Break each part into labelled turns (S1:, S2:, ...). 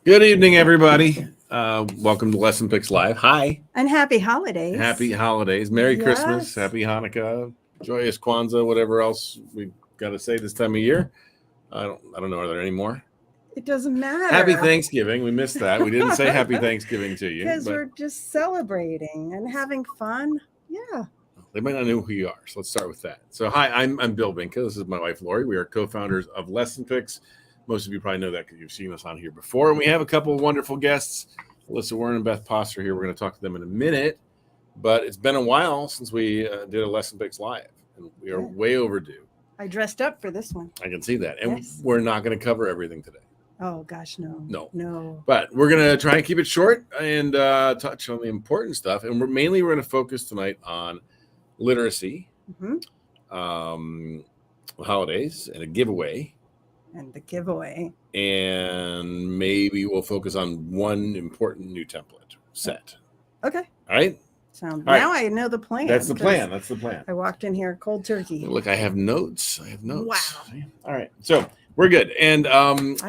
S1: Good evening, everybody. Welcome to LessonPix Live. Hi.
S2: And happy holidays.
S1: Happy holidays. Merry Christmas.
S2: Yes.
S1: Happy Hanukkah. Joyous Kwanzaa. Whatever else we've got to say this time of year. I don't know. Are there any more?
S2: It doesn't matter.
S1: Happy Thanksgiving. We missed that. We didn't say Happy Thanksgiving to you.
S2: Because we're just celebrating and having fun. Yeah.
S1: They might not know who you are, so let's start with that. So, hi, I'm Bill Binka. This is my wife, Lori. We are co-founders of LessonPix. Most of you probably know that because you've seen us on here before. And we have a couple of wonderful guests. Elisa Wern and Beth Poster here. We're going to talk to them in a minute. But it's been a while since we did a LessonPix Live. And we are way overdue.
S2: I dressed up for this one.
S1: I can see that. And
S2: Yes.
S1: we're not going to cover everything today.
S2: Oh, gosh, no. No.
S1: But we're going to try and keep it short and touch on the important stuff. And we're going to focus tonight on literacy, holidays, and a giveaway.
S2: And the giveaway.
S1: And maybe we'll focus on one important new template set.
S2: Okay.
S1: All right?
S2: Now I know the plan.
S1: That's the plan.
S2: I walked in here cold turkey.
S1: Look, I have notes.
S2: Wow.
S1: All right. So we're good. And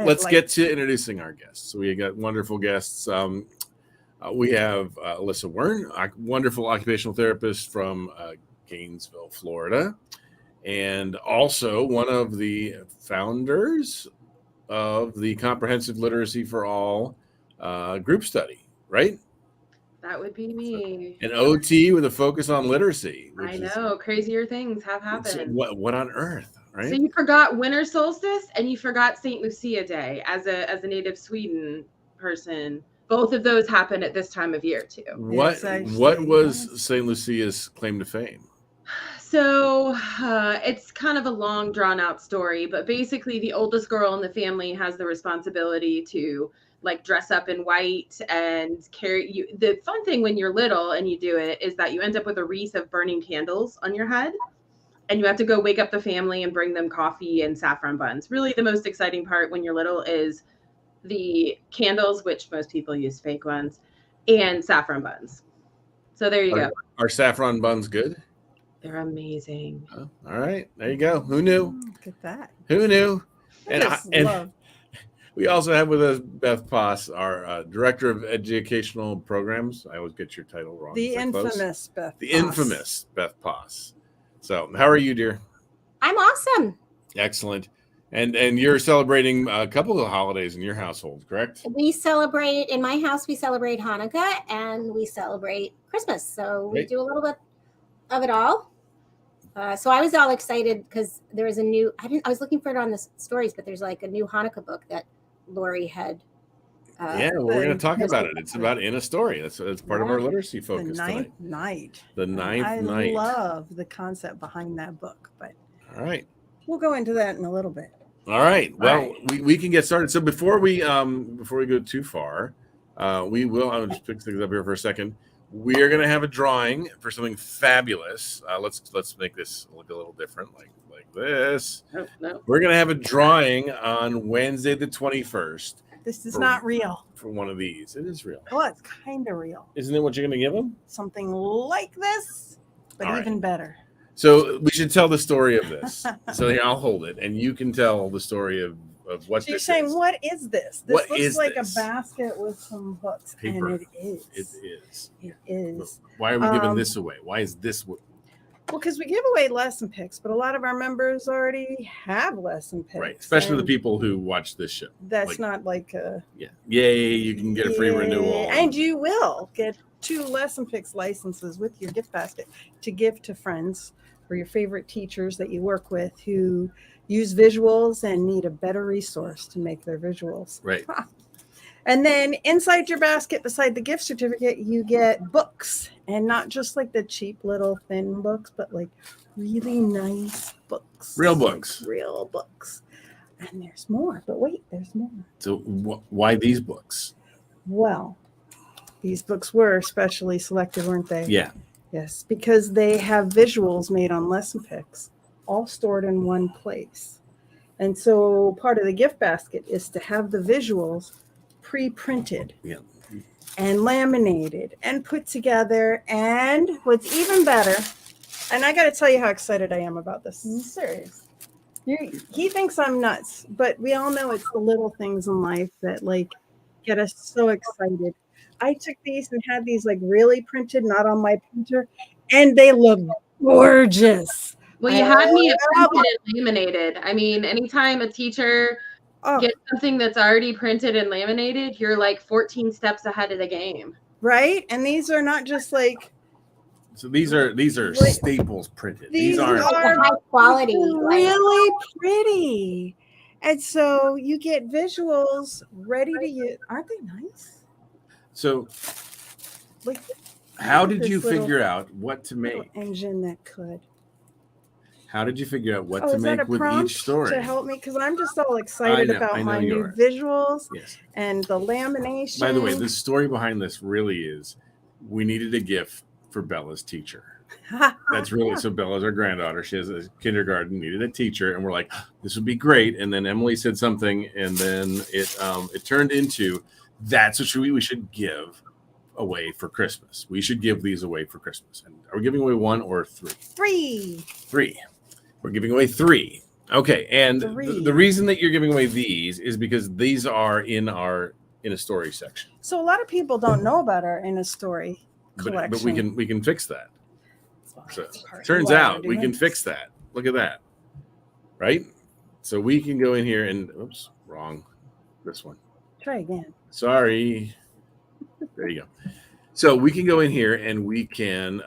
S1: let's get to introducing our guests. So we got wonderful guests. We have Elisa Wern, a wonderful occupational therapist from Gainesville, Florida, and also one of the founders of the Comprehensive Literacy for All group study, right?
S3: That would be me.
S1: An OT with a focus on literacy.
S3: I know. Crazier things have happened.
S1: What on earth, right?
S3: So you forgot winter solstice and you forgot St. Lucia Day as a native Sweden person. Both of those happen at this time of year too.
S1: What was St. Lucia's claim to fame?
S3: So it's kind of a long drawn out story, but basically the oldest girl in the family has the responsibility to dress up in white and carry you. The fun thing when you're little and you do it is that you end up with a wreath of burning candles on your head and you have to go wake up the family and bring them coffee and saffron buns. Really the most exciting part when you're little is the candles, which most people use fake ones, and saffron buns. So there you go.
S1: Are saffron buns good?
S3: They're amazing.
S1: Oh, all right. There you go. Who knew?
S2: Look at that.
S1: Who knew?
S2: And
S1: we also have with us Beth Poss, our Director of Educational Programs. I always get your title wrong.
S2: The infamous Beth Poss.
S1: The infamous Beth Poss. So how are you, dear?
S4: I'm awesome.
S1: Excellent. And you're celebrating a couple of holidays in your household, correct?
S4: We celebrate, in my house, we celebrate Hanukkah and we celebrate Christmas. So we do a little bit of it all. So I was all excited because there was I was looking for it on the stories, but there's like a new Hanukkah book that Lori had.
S1: We're going to talk about it. It's about in a story. That's part of our literacy focus tonight. The ninth night.
S2: I love the concept behind that book, but
S1: all right,
S2: we'll go into that in a little bit.
S1: All right. Well, we can get started. So before we go too far, I'll just pick things up here for a second. We are going to have a drawing for something fabulous. Let's make this look a little different, like this.
S3: No.
S1: We're going to have a drawing on Wednesday the 21st.
S2: This is not real.
S1: For one of these. It is real.
S2: Well, it's kind of real.
S1: Isn't it what you're going to give them?
S2: Something like this, but even better.
S1: So we should tell the story of this. So here, I'll hold it, and you can tell the story of what this is.
S2: You're saying, what is this? This looks like a basket with some books.
S1: Paper.
S2: And it is.
S1: It is.
S2: It is.
S1: Why are we giving this away? Why is this?
S2: Well, because we give away LessonPix, but a lot of our members already have LessonPix.
S1: Right, especially the people who watch this show.
S2: That's not like a...
S1: Yeah. Yay, you can get a free renewal.
S2: And you will get 2 LessonPix licenses with your gift basket to give to friends or your favorite teachers that you work with who use visuals and need a better resource to make their visuals.
S1: Right.
S2: And then inside your basket, beside the gift certificate, you get books. And not just like the cheap little thin books, but like really nice books.
S1: Real books.
S2: Real books. And there's more. But wait, there's more.
S1: So why these books?
S2: Well, these books were specially selected, weren't they?
S1: Yeah.
S2: Yes, because they have visuals made on LessonPix, all stored in one place. And so part of the gift basket is to have the visuals pre-printed and laminated and put together. And what's even better, and I got to tell you how excited I am about this. This is serious. He thinks I'm nuts, but we all know it's the little things in life that get us so excited. I took these and had these like really printed, not on my printer, and they look gorgeous.
S3: Well, you had me at printed and laminated. I mean, anytime a teacher gets something that's already printed and laminated, you're like 14 steps ahead of the game.
S2: Right? And these are not just like.
S1: So these are staples printed.
S2: These are
S4: high quality,
S2: really pretty. And so you get visuals ready to use. Aren't they nice?
S1: So,
S2: like,
S1: how did you figure out what to make?
S2: Engine that could.
S1: How did you figure out what to make with each story?
S2: To help me, because I'm just all excited about my new visuals and the lamination.
S1: By the way, the story behind this really is we needed a gift for Bella's teacher. That's really so. Bella's our granddaughter. She has a kindergarten, needed a teacher, and we're like, this would be great. And then Emily said something, and then it turned into that's what we should give away for Christmas. We should give these away for Christmas. And are we giving away one or three? Three. We're giving away 3. Okay, and the reason that you're giving away these is because these are in our In a Story section.
S2: So a lot of people don't know about our In a Story collection.
S1: But we can fix that. So turns out we can fix that. Look at that. Right? So we can go in here and oops, wrong. This one.
S2: Try again.
S1: Sorry. There you go. So we can go in here and we can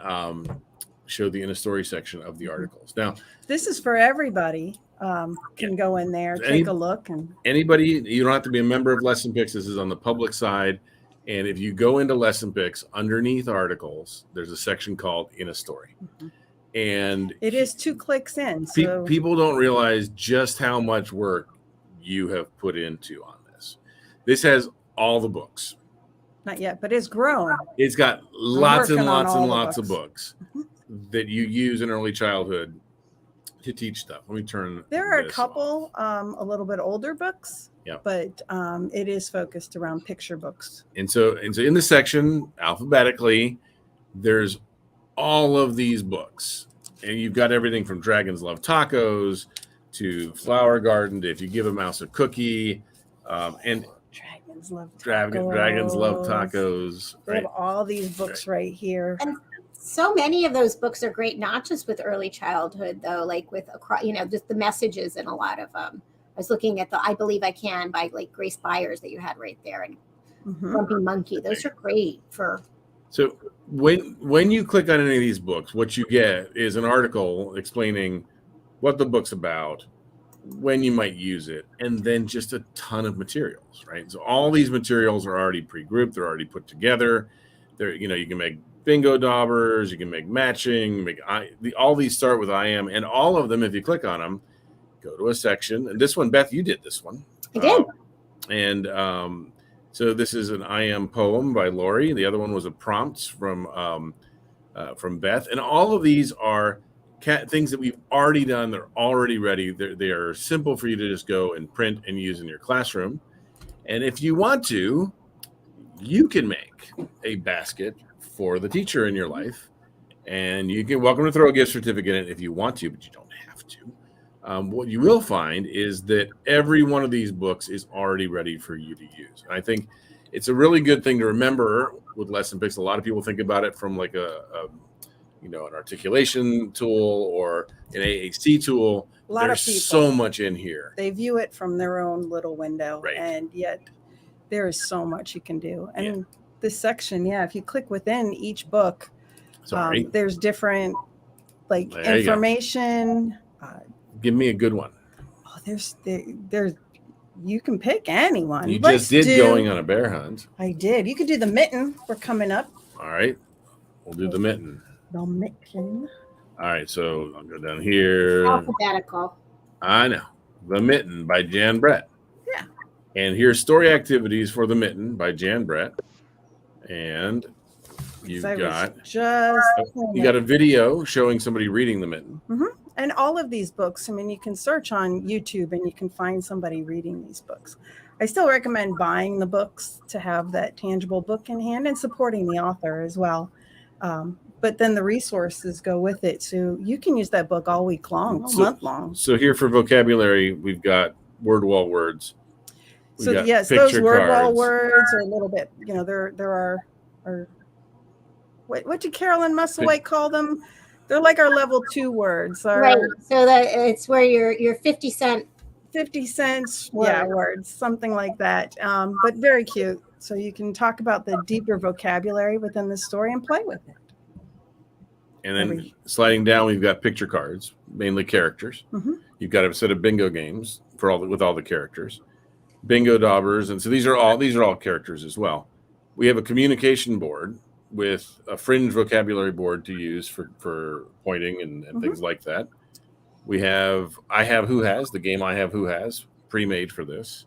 S1: show the In a Story section of the articles. Now,
S2: this is for everybody. Can go in there, take a look, and
S1: anybody. You don't have to be a member of LessonPix. This is on the public side. And if you go into LessonPix, underneath articles, there's a section called In a Story. Mm-hmm. And
S2: it is 2 clicks in. So
S1: people don't realize just how much work you have put into on this. This has all the books.
S2: Not yet, but it's growing.
S1: It's got lots and lots and lots of books that you use in early childhood to teach stuff. Let me turn.
S2: There are a couple a little bit older books.
S1: Yeah.
S2: But it is focused around picture books.
S1: And so in this section, alphabetically, there's all of these books. And you've got everything from Dragons Love Tacos to Flower Garden to If You Give a Mouse a Cookie. And
S2: Dragons Love Tacos.
S1: Dragons Love Tacos.
S2: They have all these books right here.
S4: And so many of those books are great, not just with early childhood, though, like with, just the messages in a lot of them. I was looking at the I Believe I Can by like Grace Byers that you had right there, and Grumpy Monkey. Those are great for.
S1: So when you click on any of these books, what you get is an article explaining what the book's about, when you might use it, and then just a ton of materials, right? So all these materials are already pre-grouped, they're already put together. You can make bingo daubers, you can make matching, all these start with I am, and all of them, if you click on them, go to a section. And this one, Beth, you did this one.
S4: I did.
S1: So this is an I am poem by Lori. The other one was a prompt from Beth. And all of these are things that we've already done. They're already ready. They are simple for you to just go and print and use in your classroom. And if you want to, you can make a basket for the teacher in your life. And you can welcome to throw a gift certificate in if you want to, but you don't have to. What you will find is that every one of these books is already ready for you to use. And I think it's a really good thing to remember with LessonPix. A lot of people think about it from like an articulation tool or an AAC tool. There's so much in here.
S2: They view it from their own little window, and yet there is so much you can do. And this section, if you click within each book, there's different information.
S1: Give me a good one.
S2: Oh, there's you can pick anyone.
S1: You just did going on a bear hunt.
S2: I did. You could do the mitten. We're coming up.
S1: All right. We'll do the mitten.
S2: The mitten.
S1: All right. So I'll go down here.
S4: Alphabetical.
S1: I know. The Mitten by Jan Brett.
S2: Yeah.
S1: And here's story activities for The Mitten by Jan Brett. And you got a video showing somebody reading The Mitten.
S2: Mm-hmm. And all of these books, you can search on YouTube and you can find somebody reading these books. I still recommend buying the books to have that tangible book in hand and supporting the author as well. But then the resources go with it. So you can use that book all week long, all month long.
S1: So here for vocabulary, we've got word wall words.
S2: So
S1: got
S2: yes, those
S1: picture
S2: word wall
S1: cards.
S2: words are a little bit, there are what did Carolyn Musselwhite call them? They're like our level 2 words.
S4: Right. So that it's where your 50 cent
S2: 50 cents, words, something like that. But very cute. So you can talk about the deeper vocabulary within the story and play with it.
S1: And then sliding down, we've got picture cards, mainly characters.
S2: Mm-hmm.
S1: You've got a set of bingo games with all the characters, bingo daubers, and so these are all characters as well. We have a communication board with a fringe vocabulary board to use for pointing and things like that. We have I Have Who Has, the game I Have Who Has, pre-made for this.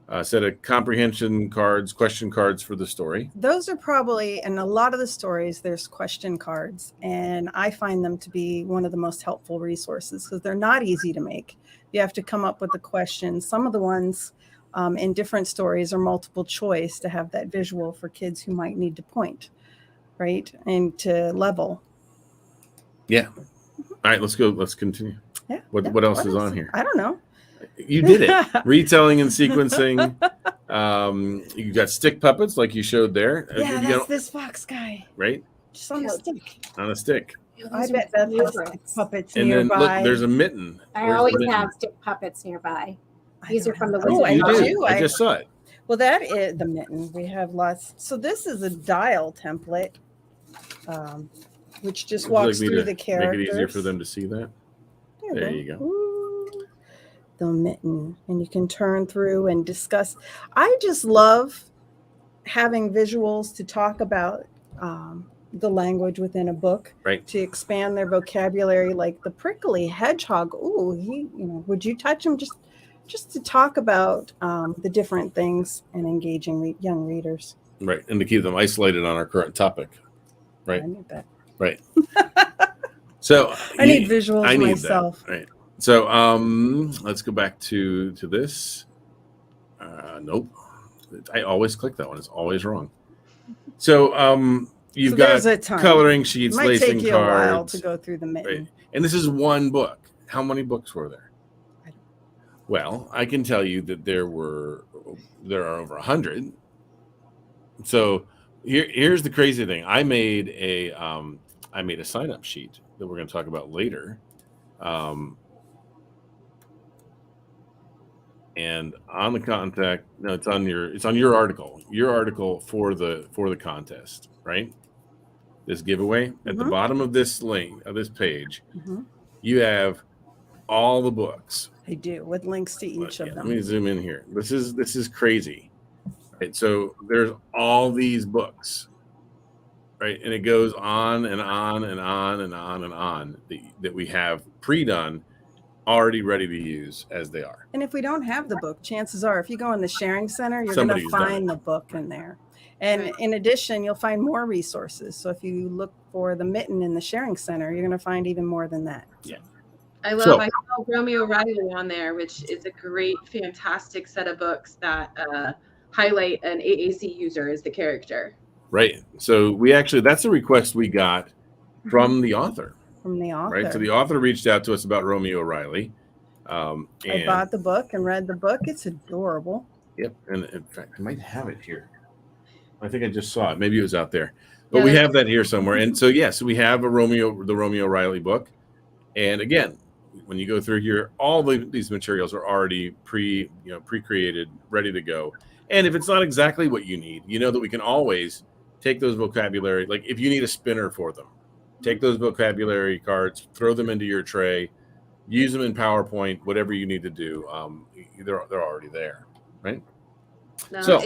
S1: A set of comprehension cards, question cards for the story.
S2: Those are probably, in a lot of the stories, there's question cards. And I find them to be one of the most helpful resources because they're not easy to make. You have to come up with the questions. Some of the ones in different stories are multiple choice to have that visual for kids who might need to point, right? And to level.
S1: Yeah. All right, let's go. Let's continue.
S2: Yeah.
S1: What else is on here?
S2: I don't know.
S1: You did it. Retelling and sequencing. You got stick puppets like you showed there.
S2: Yeah, that's this fox guy.
S1: Right?
S2: Just on a stick.
S1: On a stick.
S2: I bet that has stick puppets
S1: and
S2: nearby.
S1: then look, there's a mitten.
S4: I always have stick puppets nearby. These are from the
S2: Wizard.
S1: Oh, you do. I just saw it.
S2: Well, that is the mitten. We have lots. So this is a dial template, which just walks through the characters.
S1: Make it easier for them to see that. There you go.
S2: Ooh, the mitten. And you can turn through and discuss. I just love having visuals to talk about the language within a book,
S1: right?
S2: To expand their vocabulary, like the prickly hedgehog. Ooh, would you touch him? Just to talk about the different things and engaging young readers.
S1: Right. And to keep them isolated on our current topic. Right.
S2: I need that.
S1: Right. So
S2: I need visuals myself.
S1: That. Right. So let's go back to this. Nope. I always click that one. It's always wrong. So you've got coloring sheets, lacing cards. It might take you a while
S2: to go through the mitten.
S1: Right. And this is one book. How many books were there? Well, I can tell you that there are over 100. So here's the crazy thing. I made a sign-up sheet that we're going to talk about later. And on the contact, no, it's on your article for the contest, right? This giveaway at the bottom of this link of this page, you have all the books.
S2: I do, with links to each of them.
S1: Let me zoom in here. This is crazy. Right, so there's all these books, right? And it goes on and on and on and on and on that we have pre-done, already ready to use as they are.
S2: And if we don't have the book, chances are if you go in the sharing center, you're going to find the book in there. And in addition, you'll find more resources. So if you look for the mitten in the sharing center, you're going to find even more than that.
S1: Yeah.
S3: I saw Romeo Riley on there, which is a great, fantastic set of books that highlight an AAC user as the character.
S1: Right. So that's a request we got from the author.
S2: From the author.
S1: Right. So the author reached out to us about Romeo Riley.
S2: I bought the book and read the book. It's adorable.
S1: Yep. And in fact, I might have it here. I think I just saw it. Maybe it was out there. But we have that here somewhere. And so, yes, we have the Romeo Riley book. And again, when you go through here, all these materials are already pre-created, ready to go. And if it's not exactly what you need, you know that we can always take those vocabulary. Like if you need a spinner for them, take those vocabulary cards, throw them into your tray, use them in PowerPoint, whatever you need to do. They're already there, right?
S3: No,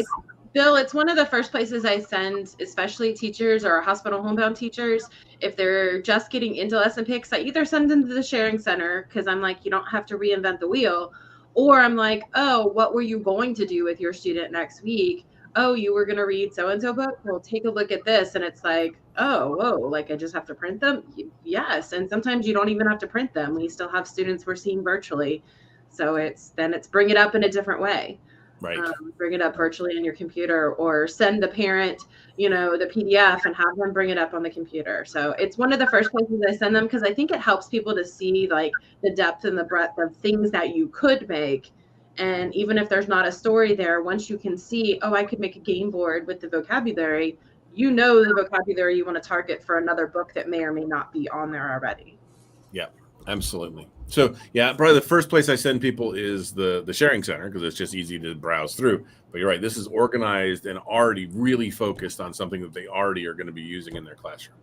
S3: Bill, it's one of the first places I send, especially teachers or hospital homebound teachers, if they're just getting into LessonPix. I either send them to the sharing center because I'm like, you don't have to reinvent the wheel, or I'm like, oh, what were you going to do with your student next week? Oh, you were going to read so-and-so book? Well, take a look at this. And it's like, oh, whoa, like I just have to print them? Yes. And sometimes you don't even have to print them. We still have students we're seeing virtually. So it's bring it up in a different way.
S1: Right.
S3: Bring it up virtually on your computer, or send the parent, the PDF and have them bring it up on the computer. So it's one of the first places I send them because I think it helps people to see like the depth and the breadth of things that you could make And even if there's not a story there, once you can see, oh, I could make a game board with the vocabulary, you know the vocabulary you want to target for another book that may or may not be on there already.
S1: Yeah, absolutely. So yeah, probably the first place I send people is the sharing center, because it's just easy to browse through. But you're right, this is organized and already really focused on something that they already are going to be using in their classroom.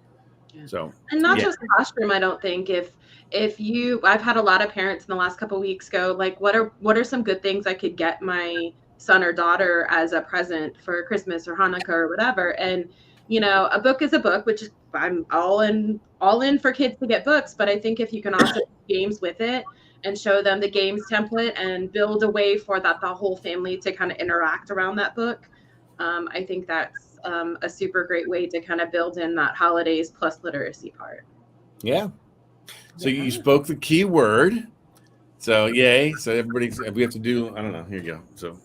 S3: Yeah.
S1: So,
S3: and not just classroom, I don't think. I've had a lot of parents in the last couple of weeks go like, what are some good things I could get my son or daughter as a present for Christmas or Hanukkah or whatever. And a book is a book, which I'm all in for kids to get books. But I think if you can also do games with it and show them the games template and build a way for the whole family to kind of interact around that book, I think that's a super great way to kind of build in that holidays plus literacy part.
S1: Yeah. So you spoke the key word. So yay. So we have to do, I don't know, here you go. So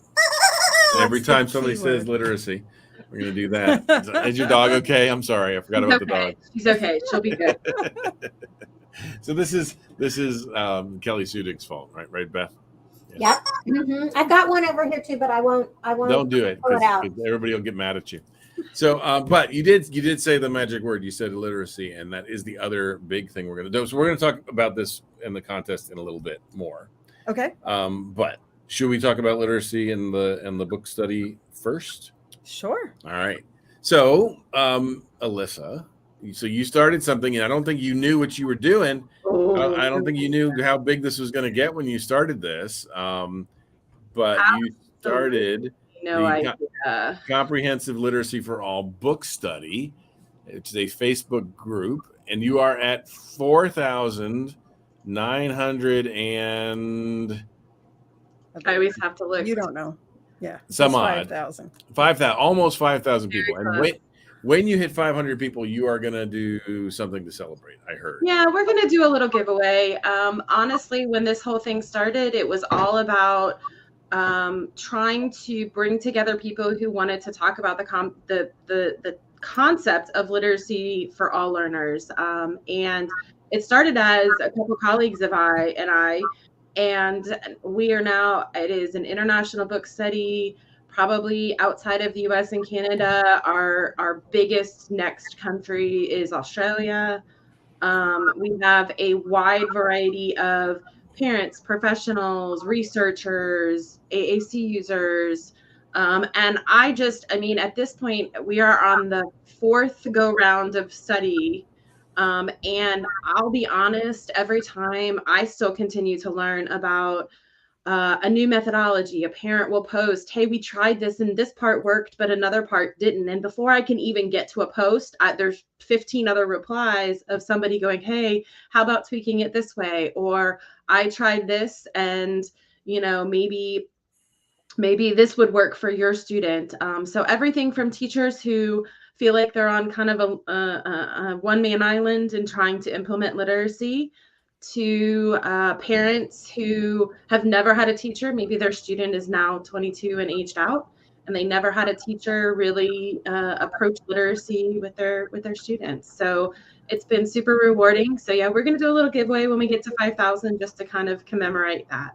S1: every time somebody says literacy, we're going to do that. Is your dog okay? I'm sorry. I forgot about the dog.
S3: She's okay. She'll be good.
S1: So this is Kelly Sudick's fault, right, Beth?
S4: Yep. Mm-hmm. I've got one over here too, but I won't.
S1: Don't do it.
S4: Pull it out.
S1: Everybody will get mad at you. So, but you did say the magic word. You said literacy, and that is the other big thing we're going to do. So we're going to talk about this in the contest in a little bit more.
S2: Okay.
S1: But should we talk about literacy and the book study first?
S2: Sure.
S1: All right. So, Elisa, so you started something, and I don't think you knew what you were doing. I don't think you knew how big this was going to get when you started this. But you started Comprehensive Literacy for All book study. It's a Facebook group, and you are at 4,900 and
S3: I always have to look.
S2: You don't know. Yeah.
S1: Some odd.
S2: 5,000.
S1: 5,000, almost 5,000 people. And when you hit 500 people, you are going to do something to celebrate, I heard.
S3: Yeah, we're going to do a little giveaway. Honestly, when this whole thing started, it was all about trying to bring together people who wanted to talk about the concept of literacy for all learners. And it started as a couple colleagues of I, and we are now, it is an international book study, probably outside of the US and Canada. Our biggest next country is Australia. We have a wide variety of parents, professionals, researchers, AAC users. And at this point, we are on the 4th go round of study. And I'll be honest, every time I still continue to learn about a new methodology. A parent will post, hey, we tried this and this part worked, but another part didn't. And before I can even get to a post, there's 15 other replies of somebody going, hey, how about tweaking it this way? Or I tried this and, maybe this would work for your student. So everything from teachers who feel like they're on kind of a one-man island and trying to implement literacy, to parents who have never had a teacher. Maybe their student is now 22 and aged out, and they never had a teacher really approach literacy with their students. So it's been super rewarding. So yeah, we're going to do a little giveaway when we get to 5,000 just to kind of commemorate that.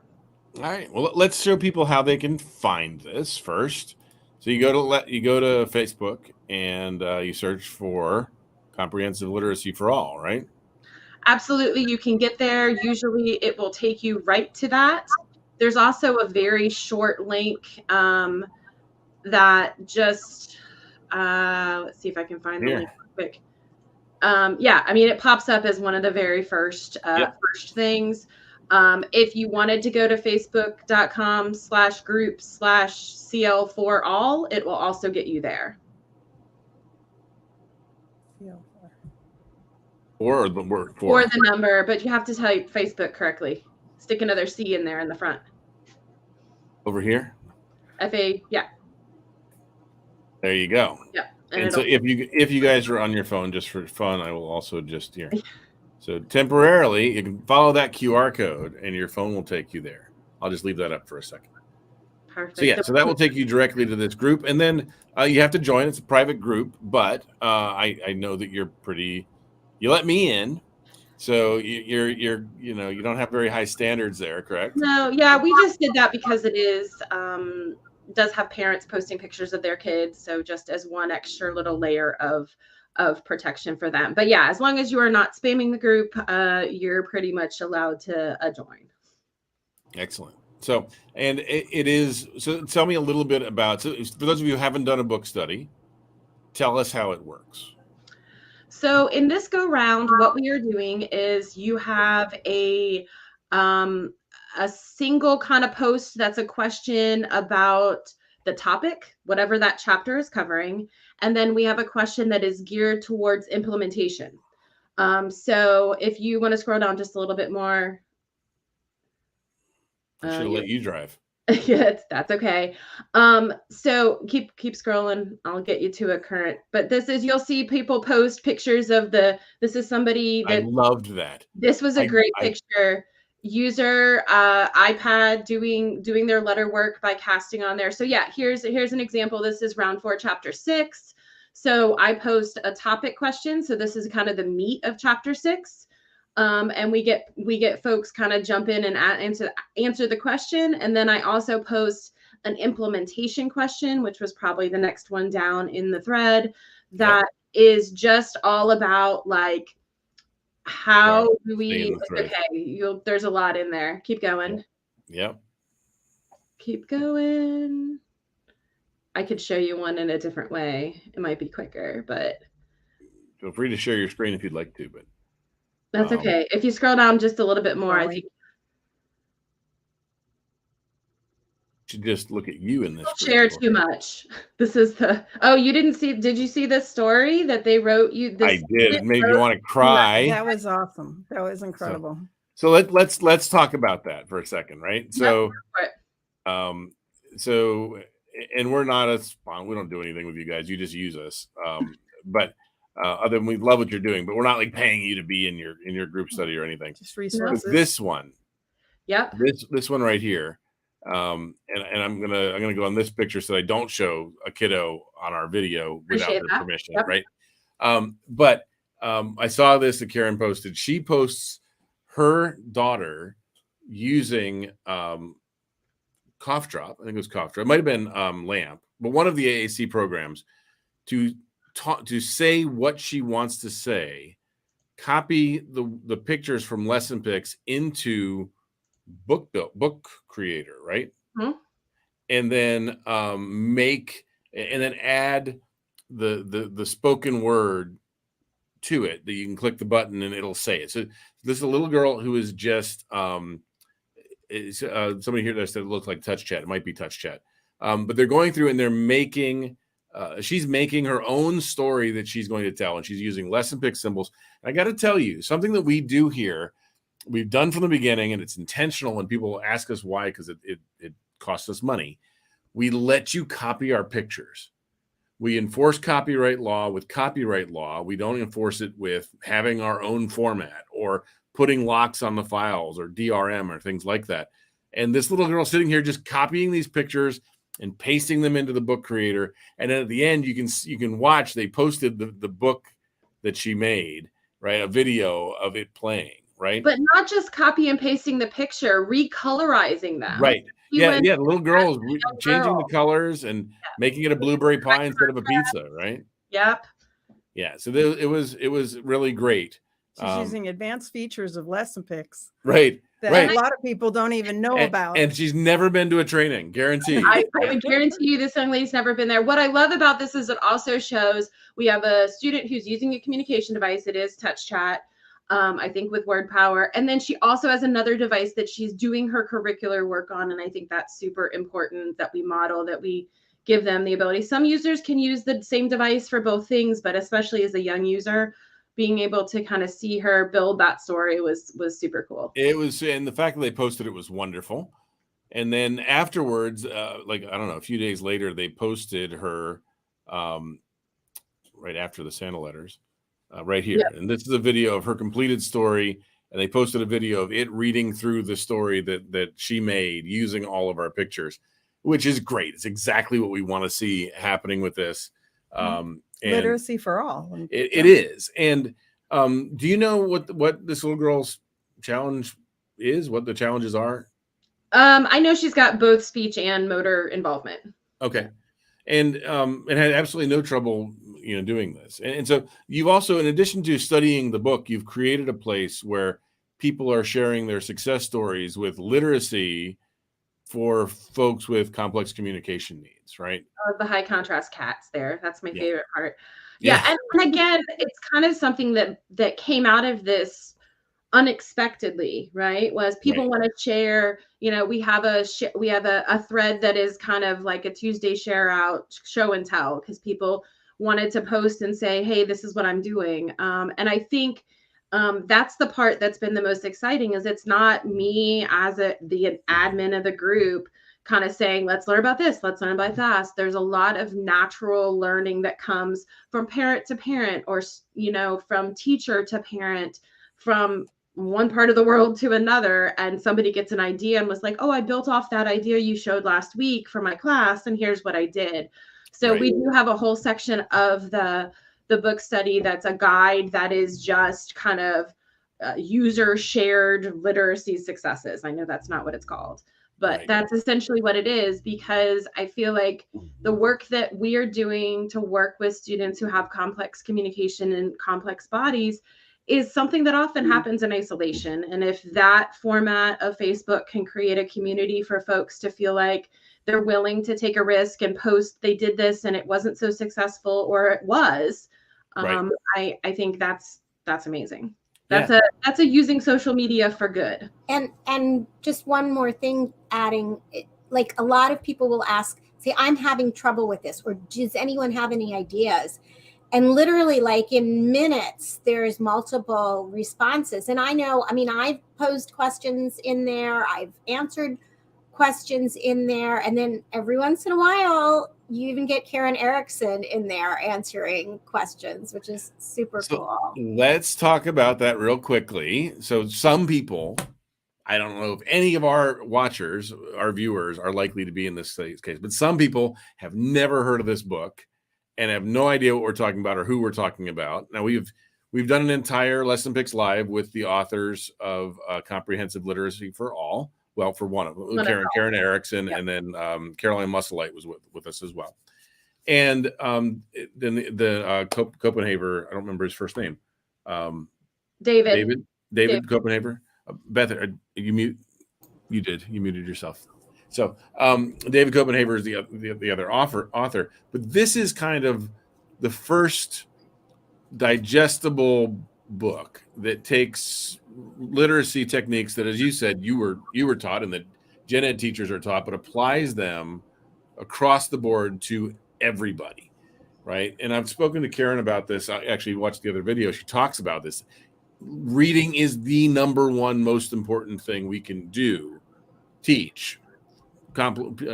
S1: All right. Well, let's show people how they can find this first. So you go to Facebook and you search for Comprehensive Literacy for All, right?
S3: Absolutely. You can get there. Usually it will take you right to that. There's also a very short link that just, let's see if I can find the link real quick. It pops up as one of the very first things. If you wanted to go to facebook.com/group/CL4all, it will also get you there.
S1: Or the word
S3: or the number, but you have to type Facebook correctly. Stick another C in there in the front.
S1: Over here?
S3: Yeah.
S1: There you go.
S3: Yeah.
S1: And so if you guys are on your phone, just for fun, I will also just here. So temporarily, you can follow that QR code and your phone will take you there. I'll just leave that up for a second.
S3: Perfect.
S1: So that will take you directly to this group. And then you have to join. It's a private group, but I know that you're you let me in. So you're you don't have very high standards there, correct?
S3: No, yeah, we just did that because it does have parents posting pictures of their kids, so just as one extra little layer of protection for them. But yeah, as long as you are not spamming the group, you're pretty much allowed to join.
S1: Excellent. So, and it is, so tell me a little bit about, so for those of you who haven't done a book study, tell us how it works.
S3: So in this go round, what we are doing is you have a single kind of post that's a question about the topic, whatever that chapter is covering. And then we have a question that is geared towards implementation. So if you want to scroll down just a little bit more.
S1: I should have let you drive.
S3: Yes, that's okay. So keep scrolling. I'll get you to a current. But this is, you'll see people post pictures of this is somebody that
S1: I loved that.
S3: This was a great picture. User iPad doing their letter work by casting on there. So yeah, here's an example. This is round 4, chapter 6. So I post a topic question. So this is kind of the meat of chapter 6. And we get folks kind of jump in and answer the question. And then I also post an implementation question, which was probably the next one down in the thread, that is just all about like, how do we, okay, there's a lot in there. Keep going.
S1: Yep.
S3: Keep going. I could show you one in a different way. It might be quicker, but.
S1: Feel free to share your screen if you'd like to, but.
S3: That's okay. If you scroll down just a little bit more, I think.
S1: Should just look at you in this.
S3: Share too much. This is you didn't see, did you see this story that they wrote you?
S1: I did. It made me want to cry.
S2: That was awesome. That was incredible.
S1: So let's talk about that for a second, right? So, so, and we're not a sponsor. We don't do anything with you guys. You just use us. But other than we love what you're doing, but we're not like paying you to be in your group study or anything.
S2: Just resources.
S1: But this one.
S3: Yep.
S1: This one right here. And I'm gonna go on this picture so I don't show a kiddo on our video without their permission, right? But I saw this that Karen posted. She posts her daughter using Cough Drop. I think it was Cough Drop. It might have been LAMP, but one of the AAC programs to say what she wants to say, copy the pictures from LessonPix into book creator, right?
S3: Mm-hmm.
S1: And then add the spoken word to it that you can click the button and it'll say it. So this is a little girl who is just somebody here that said it looks like Touch Chat. It might be Touch Chat. But they're going through and they're making she's making her own story that she's going to tell, and she's using LessonPix symbols. And I got to tell you, something that we do here, we've done from the beginning, and it's intentional, and people ask us why, because it costs us money. We let you copy our pictures. We enforce copyright law with copyright law. We don't enforce it with having our own format or putting locks on the files or DRM or things like that. And this little girl sitting here just copying these pictures and pasting them into the book creator. And then at the end, you can watch, they posted the book that she made, right? A video of it playing. Right.
S3: But not just copy and pasting the picture, recolorizing them.
S1: Right. The little girl is changing the colors and making it a blueberry pie instead of a pizza. Right.
S3: Yep.
S1: Yeah. So it was really great.
S2: She's using advanced features of LessonPix.
S1: Right.
S2: That a lot of people don't even know about.
S1: And she's never been to a training, guaranteed.
S3: I would guarantee you this young lady's never been there. What I love about this is it also shows we have a student who's using a communication device. It is Touch Chat. I think with word power. And then she also has another device that she's doing her curricular work on. And I think that's super important that we model, that we give them the ability. Some users can use the same device for both things, but especially as a young user, being able to kind of see her build that story was super cool.
S1: It was, and the fact that they posted it was wonderful. And then afterwards, a few days later, they posted her right after the Santa letters. Right here. Yeah. And this is a video of her completed story. And they posted a video of it reading through the story that she made using all of our pictures, which is great. It's exactly what we want to see happening with this.
S2: Literacy for all.
S1: It is. And Do you know what this little girl's challenge is? What the challenges are?
S3: I know she's got both speech and motor involvement.
S1: Okay. And had absolutely no trouble, doing this. And so you've also, in addition to studying the book, you've created a place where people are sharing their success stories with literacy for folks with complex communication needs, right?
S3: The high contrast cats there. That's my favorite part.
S1: Yeah.
S3: And again, it's kind of something that came out of this unexpectedly, right? Was people want to share, we have a thread that is kind of like a Tuesday share out show and tell, because people wanted to post and say, hey, this is what I'm doing. And I think that's the part that's been the most exciting, is it's not me as the admin of the group kind of saying, let's learn about this, let's learn about that. There's a lot of natural learning that comes from parent to parent, or, from teacher to parent, from one part of the world to another, and somebody gets an idea and was like, oh, I built off that idea you showed last week for my class, and here's what I did. So we do have a whole section of the book study that's a guide that is just kind of user shared literacy successes. I know that's not what it's called, but that's essentially what it is, because I feel like the work that we are doing to work with students who have complex communication and complex bodies is something that often happens in isolation. And if that format of Facebook can create a community for folks to feel like they're willing to take a risk and post, they did this and it wasn't so successful, or it was, I think that's amazing. That's a using social media for good.
S4: And just one more thing, adding, like a lot of people will say, I'm having trouble with this, or does anyone have any ideas? And literally, like in minutes, there's multiple responses. And I've posed questions in there, I've answered questions in there, and then every once in a while, you even get Karen Erickson in there answering questions, which is super cool.
S1: Let's talk about that real quickly. So some people, I don't know if any of our watchers, our viewers, are likely to be in this case, but some people have never heard of this book and have no idea what we're talking about or who we're talking about. Now, we've done an entire LessonPix Live with the authors of Comprehensive Literacy for All. Well, for one of them, Karen Erickson, and then Caroline Musselite was with us as well. And then the Copenhaver, I don't remember his first name. David Copenhaver. Beth, you muted yourself. So David Copenhaver is the other author, but this is kind of the first digestible book that takes literacy techniques that, as you said, you were taught and that gen ed teachers are taught, but applies them across the board to everybody, right? And I've spoken to Karen about this. I actually watched the other video. She talks about this. Reading is the number one most important thing we can do. Teach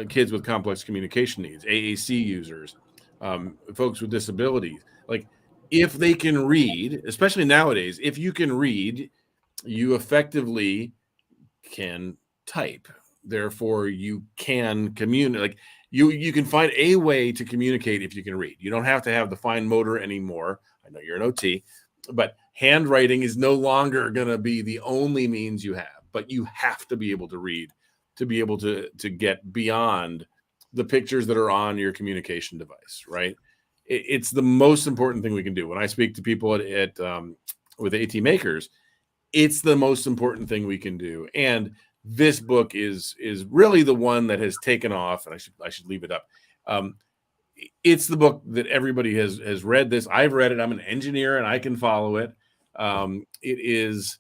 S1: kids with complex communication needs, AAC users, folks with disabilities. Like, if they can read, especially nowadays, if you can read, you effectively can type. Therefore, you can communicate. Like, you can find a way to communicate if you can read. You don't have to have the fine motor anymore. I know you're an OT, but handwriting is no longer going to be the only means you have. But you have to be able to read to be able to get beyond the pictures that are on your communication device, right? It's the most important thing we can do. When I speak to people with AT makers, it's the most important thing we can do. And this book is really the one that has taken off, and I should leave it up. It's the book that everybody has read. This, I've read it. I'm an engineer and I can follow it. It is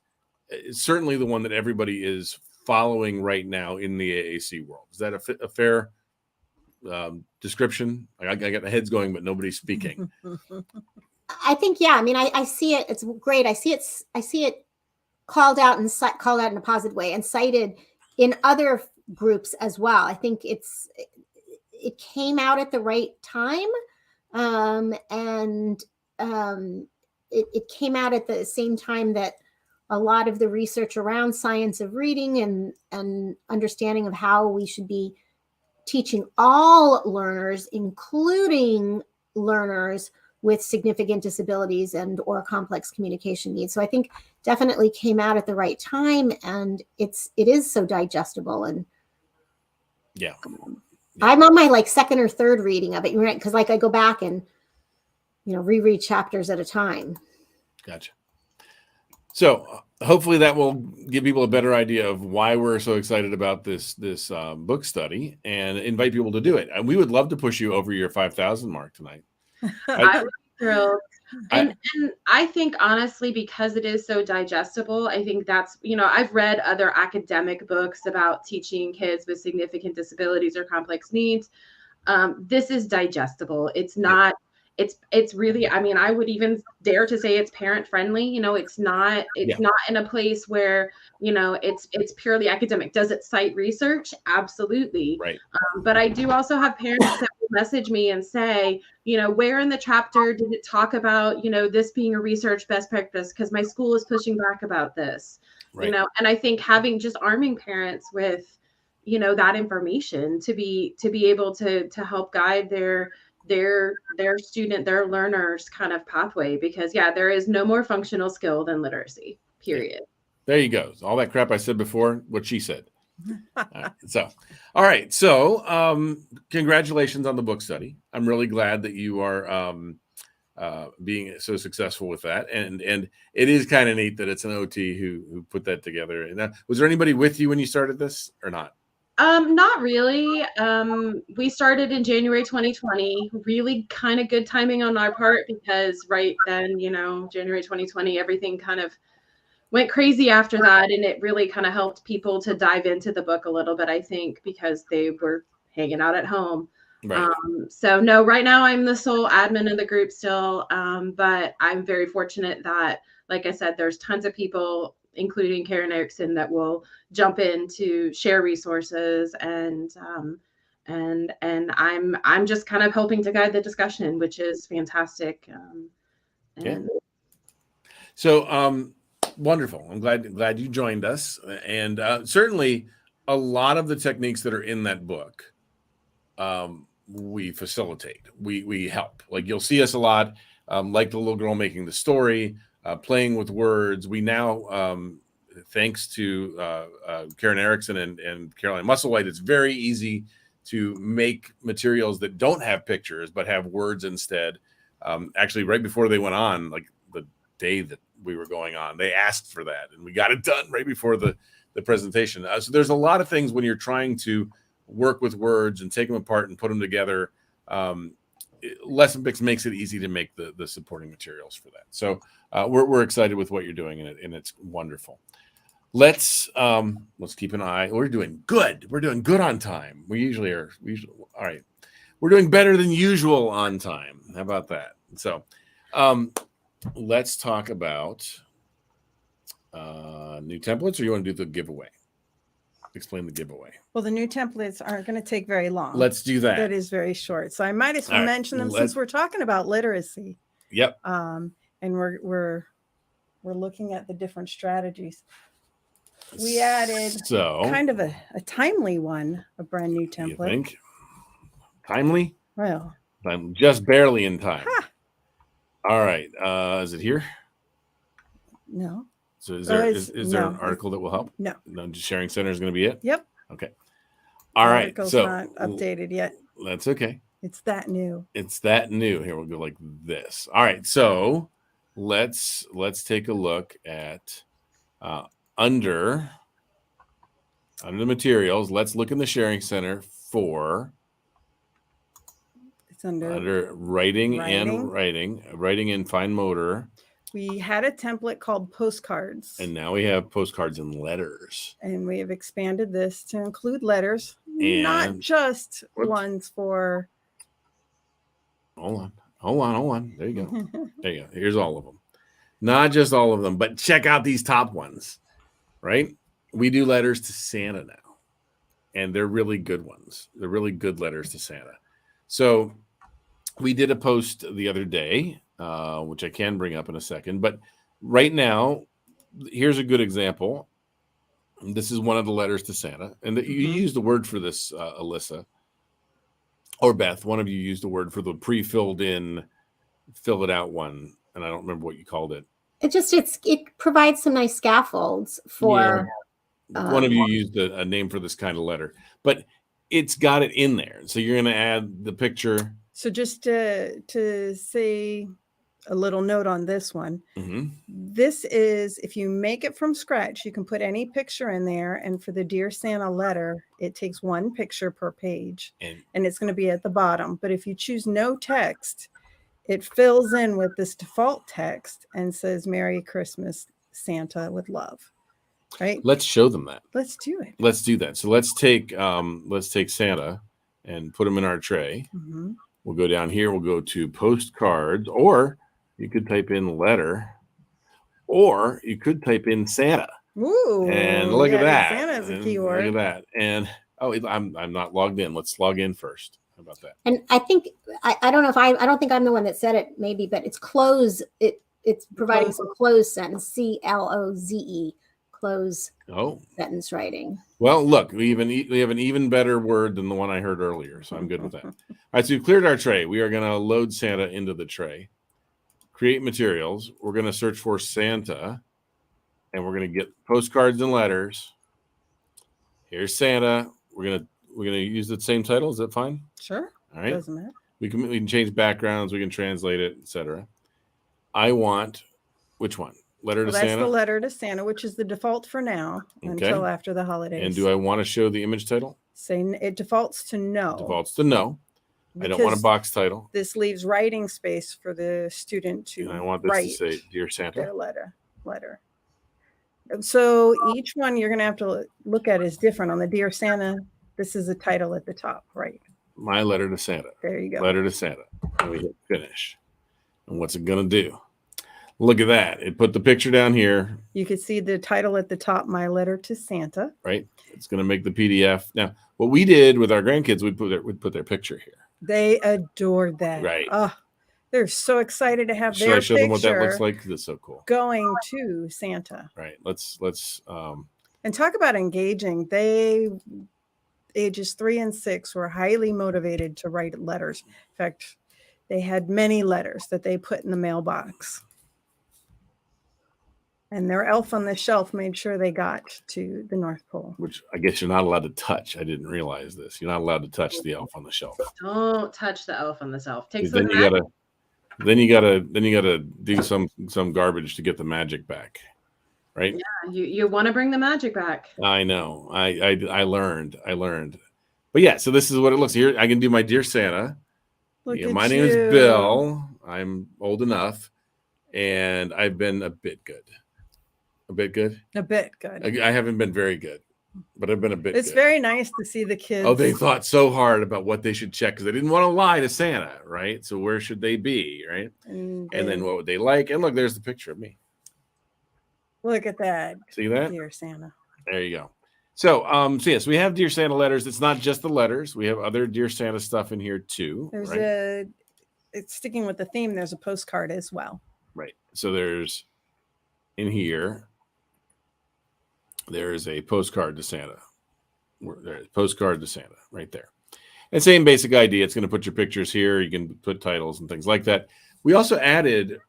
S1: certainly the one that everybody is following right now in the AAC world. Is that a fair description? I got the heads going, but nobody's speaking.
S4: I think, yeah. I mean, I see it. It's great. I see it called out in a positive way and cited in other groups as well. I think it came out at the right time, and it came out at the same time that a lot of the research around science of reading and understanding of how we should be teaching all learners, including learners with significant disabilities and or complex communication needs. So I think definitely came out at the right time, and it is so digestible. And
S1: yeah,
S4: I'm on my like second or third reading of it, right? Because like I go back and reread chapters at a time.
S1: Gotcha. So hopefully that will give people a better idea of why we're so excited about this book study, and invite people to do it. And we would love to push you over your 5,000 mark tonight.
S3: I would be thrilled. And I think honestly, because it is so digestible, I think that's, I've read other academic books about teaching kids with significant disabilities or complex needs. This is digestible. It's not, it's really, I mean, I would even dare to say it's parent friendly. It's not in a place where, it's purely academic. Does it cite research? Absolutely.
S1: Right.
S3: But I do also have parents that will message me and say, where in the chapter did it talk about, this being a research best practice? Because my school is pushing back about this,
S1: right.
S3: And I think arming parents with, that information to be able to help guide their student, their learners kind of pathway, because there is no more functional skill than literacy, period.
S1: Yeah. There you go. All that crap I said before, what she said. All right. So congratulations on the book study. I'm really glad that you are being so successful with that. And it is kind of neat that it's an OT who put that together. And was there anybody with you when you started this or not?
S3: Not really. We started in January 2020, really kind of good timing on our part, because right then, January 2020, everything kind of went crazy after that. And it really kind of helped people to dive into the book a little bit, I think, because they were hanging out at home.
S1: Right.
S3: So no, right now I'm the sole admin of the group still. But I'm very fortunate that, like I said, there's tons of people, including Karen Erickson, that will jump in to share resources, and I'm just kind of helping to guide the discussion, which is fantastic.
S1: So wonderful. I'm glad you joined us, and certainly a lot of the techniques that are in that book, we facilitate, we help. Like you'll see us a lot, like the little girl making the story. Playing with words. We now, thanks to Karen Erickson and Caroline Musselwhite, it's very easy to make materials that don't have pictures but have words instead. Actually, right before they went on, like the day that we were going on, they asked for that, and we got it done right before the presentation. So there's a lot of things when you're trying to work with words and take them apart and put them together. LessonPix makes it easy to make the supporting materials for that. So we're excited with what you're doing, and it's wonderful. Let's keep an eye. We're doing good. We're doing good on time. We usually are. All right. We're doing better than usual on time. How about that? So let's talk about new templates, or you want to do the giveaway? Explain the giveaway.
S2: Well, the new templates aren't going to take very long.
S1: Let's do that.
S2: That is very short. So I might as well mention them since we're talking about literacy.
S1: Yep.
S2: And we're looking at the different strategies. We added kind of a timely one, a brand new template.
S1: You think? Timely?
S2: Well,
S1: I'm just barely in time. All right. Is it here?
S2: No.
S1: So is there an article that will help?
S2: No.
S1: Just Sharing Center is going to be it?
S2: Yep.
S1: Okay. All right.
S2: Article's
S1: So
S2: not updated yet.
S1: That's okay.
S2: It's that new.
S1: Here, we'll go like this. All right. So let's take a look at under the materials. Let's look in the Sharing Center for
S2: it's under
S1: writing and fine motor.
S2: We had a template called Postcards.
S1: And now we have postcards and letters.
S2: And we have expanded this to include letters,
S1: and
S2: not just ones for.
S1: Hold on. There you go. There you go. Here's all of them. Not just all of them, but check out these top ones, right? We do letters to Santa now, and they're really good ones. They're really good letters to Santa. So we did a post the other day, which I can bring up in a second. But right now, here's a good example. This is one of the letters to Santa. And you used the word for this, Alyssa, or Beth. One of you used the word for the pre-filled in fill it out one, and I don't remember what you called it.
S4: It provides some nice scaffolds for.
S1: One of you used a name for this kind of letter, but it's got it in there. So you're going to add the picture.
S2: So just to say a little note on this one, this is, if you make it from scratch, you can put any picture in there. And for the Dear Santa letter, it takes one picture per page, and it's going to be at the bottom. But if you choose no text, it fills in with this default text and says, "Merry Christmas, Santa with love." Right?
S1: Let's show them that.
S2: Let's do it.
S1: Let's do that. So let's take Santa and put him in our tray. We'll go down here. We'll go to postcards, or you could type in letter, or you could type in Santa.
S2: Ooh,
S1: and look at that.
S2: Santa's a keyword.
S1: Look at that. And I'm not logged in. Let's log in first. How about that?
S4: And I think I don't know if I don't think I'm the one that said it, maybe, but it's close. It's providing some closed sentence, CLOZE. Close sentence writing.
S1: Well, look, we have an even better word than the one I heard earlier, so I'm good with that. All right, so we've cleared our tray. We are going to load Santa into the tray. Create materials. We're going to search for Santa, and we're going to get postcards and letters. Here's Santa. We're gonna use the same title. Is that fine?
S2: Sure.
S1: All right.
S2: Doesn't matter.
S1: We can change backgrounds. We can translate it, etc. I want which one? Letter to Santa?
S2: That's the letter to Santa, which is the default for now until after the holidays.
S1: And do I want to show the image title?
S2: Say it defaults to no.
S1: Defaults to no. I don't want a box title.
S2: This leaves writing space for the student to
S1: and I want this to say, "Dear Santa."
S2: Their letter. So each one you're going to have to look at is different. On the Dear Santa, this is a title at the top, right?
S1: My letter to Santa.
S2: There you go.
S1: Letter to Santa. And we hit finish. And what's it going to do? Look at that. It put the picture down here.
S2: You can see the title at the top, My Letter to Santa.
S1: Right. It's going to make the PDF. Now, what we did with our grandkids, we'd put their picture here.
S2: They adored that.
S1: Right.
S2: Oh, they're so excited to have
S1: Should
S2: their
S1: I show
S2: picture
S1: them what that looks like? That's so cool.
S2: Going to Santa.
S1: Right. Let's
S2: and talk about engaging. They, ages 3 and 6, were highly motivated to write letters. In fact, they had many letters that they put in the mailbox. And their elf on the shelf made sure they got to the North Pole.
S1: Which I guess you're not allowed to touch. I didn't realize this. You're not allowed to touch the elf on the shelf.
S3: Don't touch the elf on the shelf.
S1: Then you gotta do some garbage to get the magic back, right?
S3: Yeah, you want to bring the magic back.
S1: I know. I learned. But yeah, so this is what it looks here. I can do my Dear Santa. My name is Bill. I'm old enough, and I've been a bit good. A bit good. I haven't been very good, but I've been a bit.
S2: It's
S1: good.
S2: very nice to see the kids.
S1: Oh, they thought so hard about what they should check because they didn't want to lie to Santa, right? So where should they be, right? And then what would they like? And look, there's the picture of me.
S2: Look at that.
S1: See that?
S2: Dear Santa.
S1: There you go. So, yes, we have Dear Santa letters. It's not just the letters. We have other Dear Santa stuff in here too.
S2: There's it's sticking with the theme. There's a postcard as well.
S1: Right. So there's in here. There's a postcard to Santa. There's postcard to Santa right there. And same basic idea. It's going to put your pictures here. You can put titles and things like that. We also added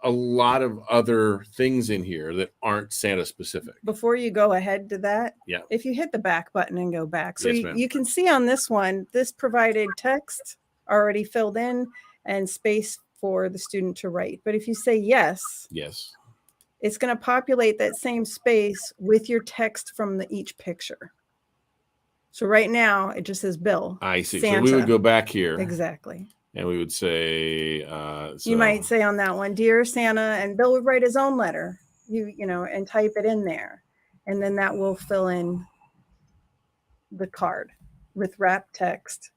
S1: a lot of other things in here that aren't Santa specific.
S2: Before you go ahead to that,
S1: yeah,
S2: if you hit the back button and go back. So
S1: yes,
S2: you can see on this one, this provided text already filled in and space for the student to write. But if you say yes, it's going to populate that same space with your text from each picture. So right now it just says Bill.
S1: I see.
S2: Santa.
S1: So we would go back here.
S2: Exactly.
S1: And we would say,
S2: you might say on that one, Dear Santa, and Bill would write his own letter, you know, and type it in there. And then that will fill in the card with wrap text.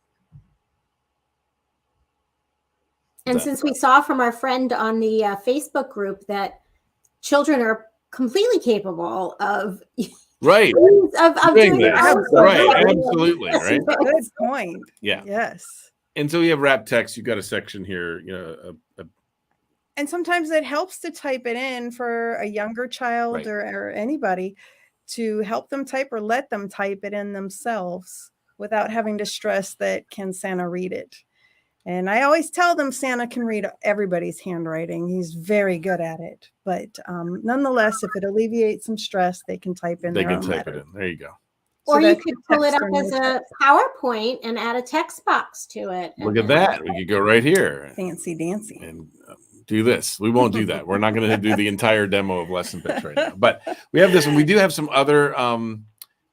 S4: And since we saw from our friend on the Facebook group that children are completely capable of
S1: right
S4: of doing
S1: that. Right, absolutely, right.
S2: Good point.
S1: Yeah.
S2: Yes.
S1: And so we have wrap text. You've got a section here, you know,
S2: and sometimes it helps to type it in for a younger child or anybody to help them type or let them type it in themselves without having to stress that can Santa read it. And I always tell them Santa can read everybody's handwriting. He's very good at it. But nonetheless, if it alleviates some stress, they can type in their own letter.
S1: It in. There you go.
S4: Or you could pull it up as a PowerPoint and add a text box to it.
S1: Look at that. We could go right here.
S2: Fancy dancy.
S1: And do this. We won't do that. We're not going to do the entire demo of LessonPix right now. But we have this one. We do have some other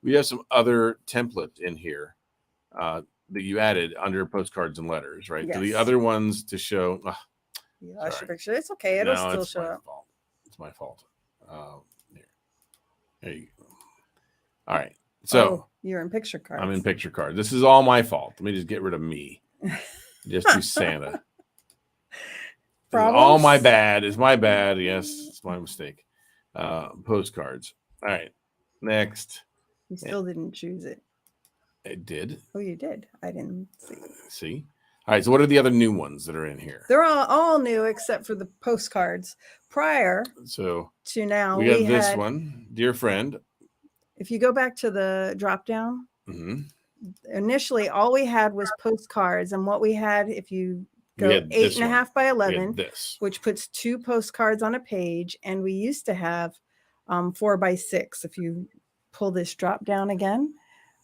S1: template in here that you added under postcards and letters, right?
S2: Yes.
S1: So the other ones to show.
S2: Picture. It's okay. It'll still show up.
S1: It's my fault. There you go. All right. So
S2: you're in picture cards.
S1: I'm in picture cards. This is all my fault. Let me just get rid of me. Just do Santa. All my bad. It's my bad. Yes, it's my mistake. Postcards. All right. Next.
S2: You still didn't choose it.
S1: I did.
S2: Oh, you did. I didn't see.
S1: See? All right. So what are the other new ones that are in here?
S2: They're all new except for the postcards. Prior to now,
S1: we have this one, Dear Friend.
S2: If you go back to the drop down, initially all we had was postcards, and what we had, if you go 8.5 by 11, which puts 2 postcards on a page, and we used to have 4 by 6. If you pull this drop down again,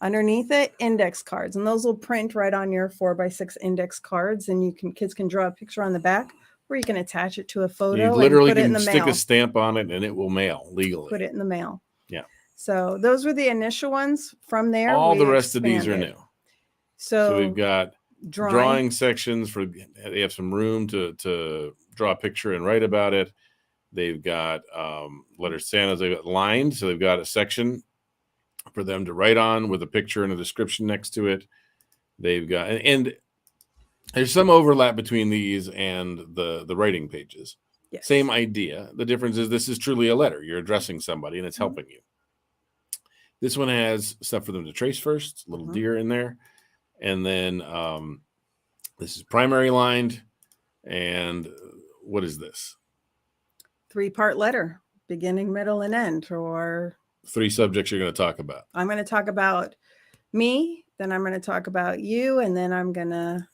S2: underneath it, index cards, and those will print right on your 4 by 6 index cards, and kids can draw a picture on the back, or you can attach it to a photo. You
S1: literally
S2: and put it in
S1: can
S2: the
S1: stick
S2: mail.
S1: a stamp on it, and it will mail legally.
S2: Put it in the mail.
S1: Yeah.
S2: So those were the initial ones. From there,
S1: all the rest of these are new.
S2: So
S1: we've got drawing sections for. They have some room to draw a picture and write about it. They've got letters Santa's. They've got lined, so they've got a section for them to write on with a picture and a description next to it. They've got and there's some overlap between these and the writing pages.
S2: Yes.
S1: Same idea. The difference is this is truly a letter. You're addressing somebody, and it's helping you. This one has stuff for them to trace first, little deer in there. And then this is primary lined. And what is this?
S2: 3-part letter, beginning, middle, and end, or
S1: 3 subjects you're going to talk about.
S2: I'm going to talk about me, then I'm going to talk about you, and then I'm going to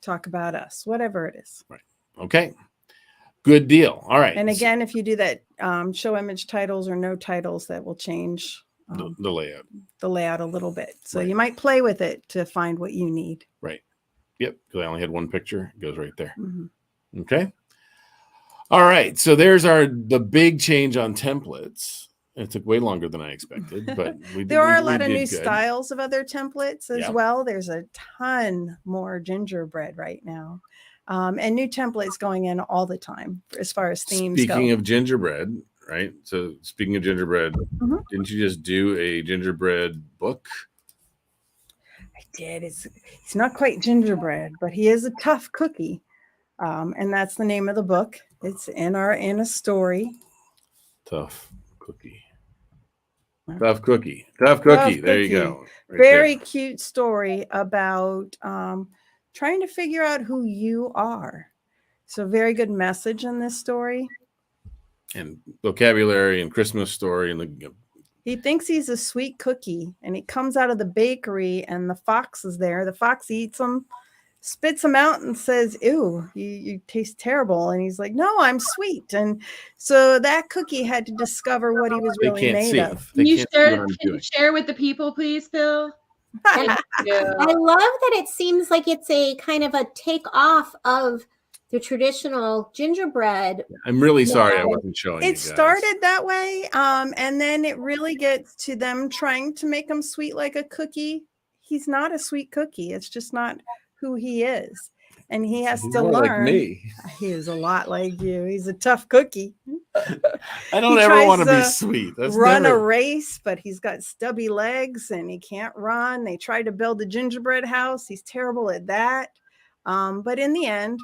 S2: talk about us, whatever it is.
S1: Right. Okay. Good deal. All right.
S2: And again, if you do that show image titles or no titles, that will change
S1: the layout
S2: a little bit. So you might play with it to find what you need.
S1: Right. Yep. Because I only had one picture. It goes right there. Okay. All right. So there's the big change on templates. It took way longer than I expected, but
S2: there are a lot of new styles of other templates as well. There's a ton more gingerbread right now. And new templates going in all the time as far as themes go.
S1: Speaking of gingerbread, right? So speaking of gingerbread, didn't you just do a gingerbread book?
S2: I did. It's not quite gingerbread, but he is a tough cookie. And that's the name of the book. It's in a story.
S1: Tough cookie. Tough cookie. Tough cookie. There you go.
S2: Very cute story about trying to figure out who you are. So very good message in this story.
S1: And vocabulary and Christmas story. And
S2: he thinks he's a sweet cookie, and he comes out of the bakery, and the fox is there. The fox eats him, spits him out, and says, "Ew, you taste terrible." And he's like, "No, I'm sweet." And so that cookie had to discover what he was really made of.
S3: Can you share with the people, please, Phil?
S4: I love that it seems like it's a kind of a takeoff of the traditional gingerbread.
S1: I'm really sorry I wasn't showing you
S2: It
S1: guys.
S2: started that way, and then it really gets to them trying to make him sweet like a cookie. He's not a sweet cookie. It's just not who he is. And he has to learn.
S1: Like me.
S2: He is a lot like you. He's a tough cookie.
S1: I don't ever want to be sweet. That's
S2: run a race, but he's got stubby legs and he can't run. They tried to build a gingerbread house. He's terrible at that. But in the end,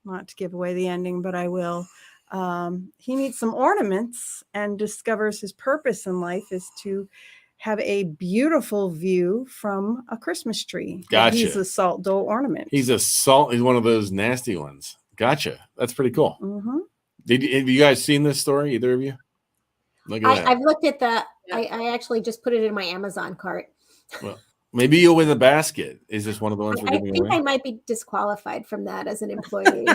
S2: not to give away the ending, but I will. He needs some ornaments and discovers his purpose in life is to have a beautiful view from a Christmas tree.
S1: Gotcha.
S2: He's a salt dough ornament.
S1: He's one of those nasty ones. Gotcha. That's pretty cool. Have you guys seen this story? Either of you? Look at that.
S4: I've looked at I actually just put it in my Amazon cart.
S1: Well, Maybe you'll win the basket. Is this one of the ones we're
S4: I
S1: giving
S4: think
S1: away?
S4: I might be disqualified from that as an employee.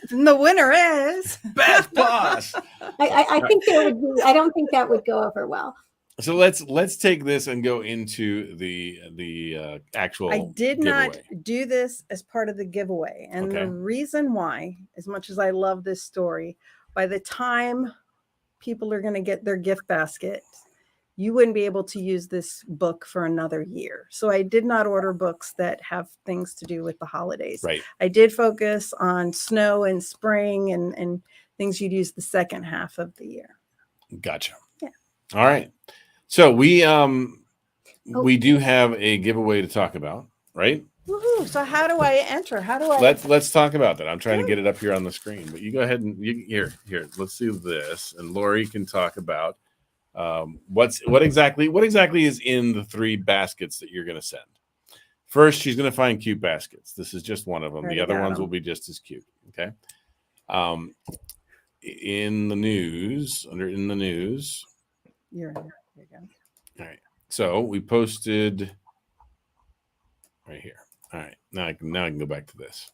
S2: And the winner is
S1: Best boss.
S4: I think there would be. I don't think that would go over well.
S1: So let's take this and go into the actual.
S2: I did not
S1: giveaway.
S2: do this as part of the giveaway. And
S1: Okay.
S2: the reason why, as much as I love this story, by the time people are going to get their gift basket, you wouldn't be able to use this book for another year. So I did not order books that have things to do with the holidays.
S1: Right.
S2: I did focus on snow and spring and things you'd use the second half of the year.
S1: Gotcha.
S2: Yeah.
S1: All right. So we do have a giveaway to talk about, right?
S2: Woohoo. So how do I enter? How do I?
S1: Let's talk about that. I'm trying to get it up here on the screen, but you go ahead and here. Let's do this, and Lori can talk about what exactly is in the 3 baskets that you're going to send. First, she's going to find cute baskets. This is just one of them. The other ones will be just as cute. Okay. In the news.
S2: You're in here. There you go.
S1: All right. So we posted right here. All right. Now I can go back to this.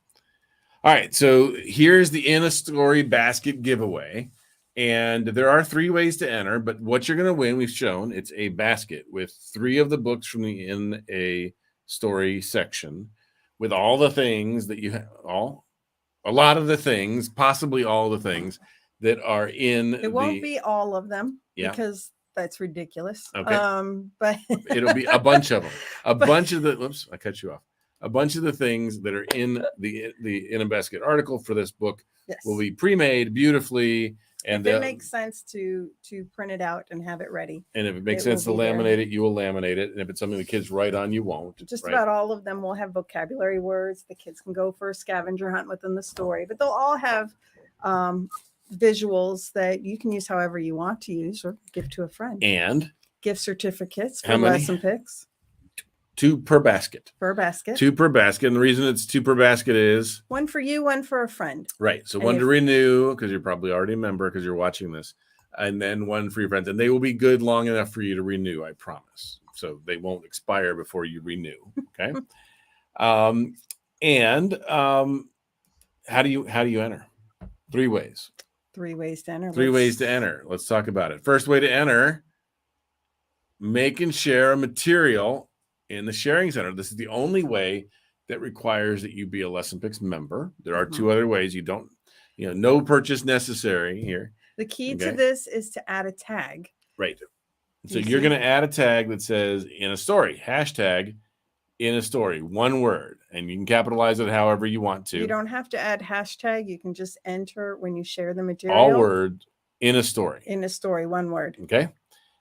S1: All right. So here's the In a Story basket giveaway. And there are 3 ways to enter, but what you're going to win, we've shown, it's a basket with 3 of the books from the In a Story section with all the things that you have, a lot of the things, possibly all the things that are in.
S2: It won't be all of them because that's ridiculous.
S1: Okay.
S2: But
S1: it'll be a bunch of them. Bunch of the, oops, I cut you off. A bunch of the things that are in the In a Basket article for this book will be pre-made beautifully. And
S2: if it makes sense to print it out and have it ready.
S1: And if it makes sense to laminate it, you will laminate it. And if it's something the kids write on, you won't.
S2: Just about all of them will have vocabulary words. The kids can go for a scavenger hunt within the story, but they'll all have visuals that you can use however you want to use or give to a friend.
S1: And
S2: gift certificates for LessonPix.
S1: 2 per basket.
S2: Per basket.
S1: 2 per basket. And the reason it's 2 per basket is
S2: 1 for you, 1 for a friend.
S1: Right. So 1 to renew because you're probably already a member because you're watching this, and then 1 for your friends. And they will be good long enough for you to renew, I promise. So they won't expire before you renew. Okay. How do you enter? 3 ways.
S2: 3 ways to enter.
S1: 3 ways to enter. Let's talk about it. First way to enter: make and share a material in the sharing center. This is the only way that requires that you be a LessonPix member. There are 2 other ways. You don't, no purchase necessary here.
S2: The key to this is to add a tag.
S1: Right. So you're going to add a tag that says In a Story, hashtag In a Story, 1 word, and you can capitalize it however you want to.
S2: You don't have to add hashtag. You can just enter when you share the material.
S1: All word, In a Story.
S2: In a Story, 1 word.
S1: Okay.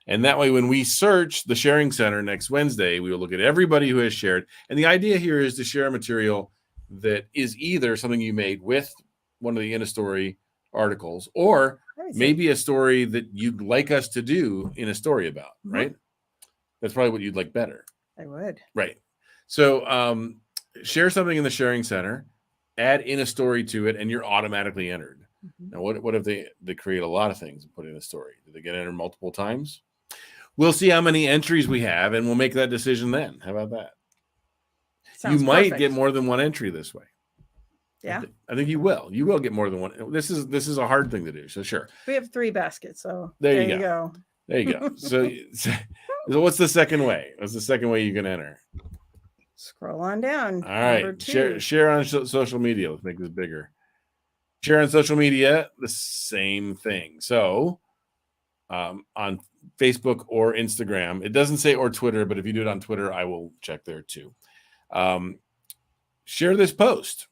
S1: And that way, when we search the sharing center next Wednesday, we will look at everybody who has shared. And the idea here is to share material that is either something you made with one of the In a Story articles, or maybe a story that you'd like us to do In a Story about, right? That's probably what you'd like better.
S2: I would.
S1: Right. So share something in the sharing center, add In a Story to it, and you're automatically entered. Now, what if they create a lot of things and put in a story? Do they get entered multiple times? We'll see how many entries we have, and we'll make that decision then. How about that?
S2: Sounds
S1: you might
S2: perfect.
S1: get more than 1 entry this way.
S2: Yeah.
S1: I think you will. You will get more than 1. This is a hard thing to do. So sure.
S2: We have 3 baskets. So
S1: there you go. There you go. So what's the second way? What's the second way you can enter?
S2: Scroll on down.
S1: All right. Share on social media. Let's make this bigger. Share on social media, the same thing. So on Facebook or Instagram, it doesn't say or Twitter, but if you do it on Twitter, I will check there too. Share this post.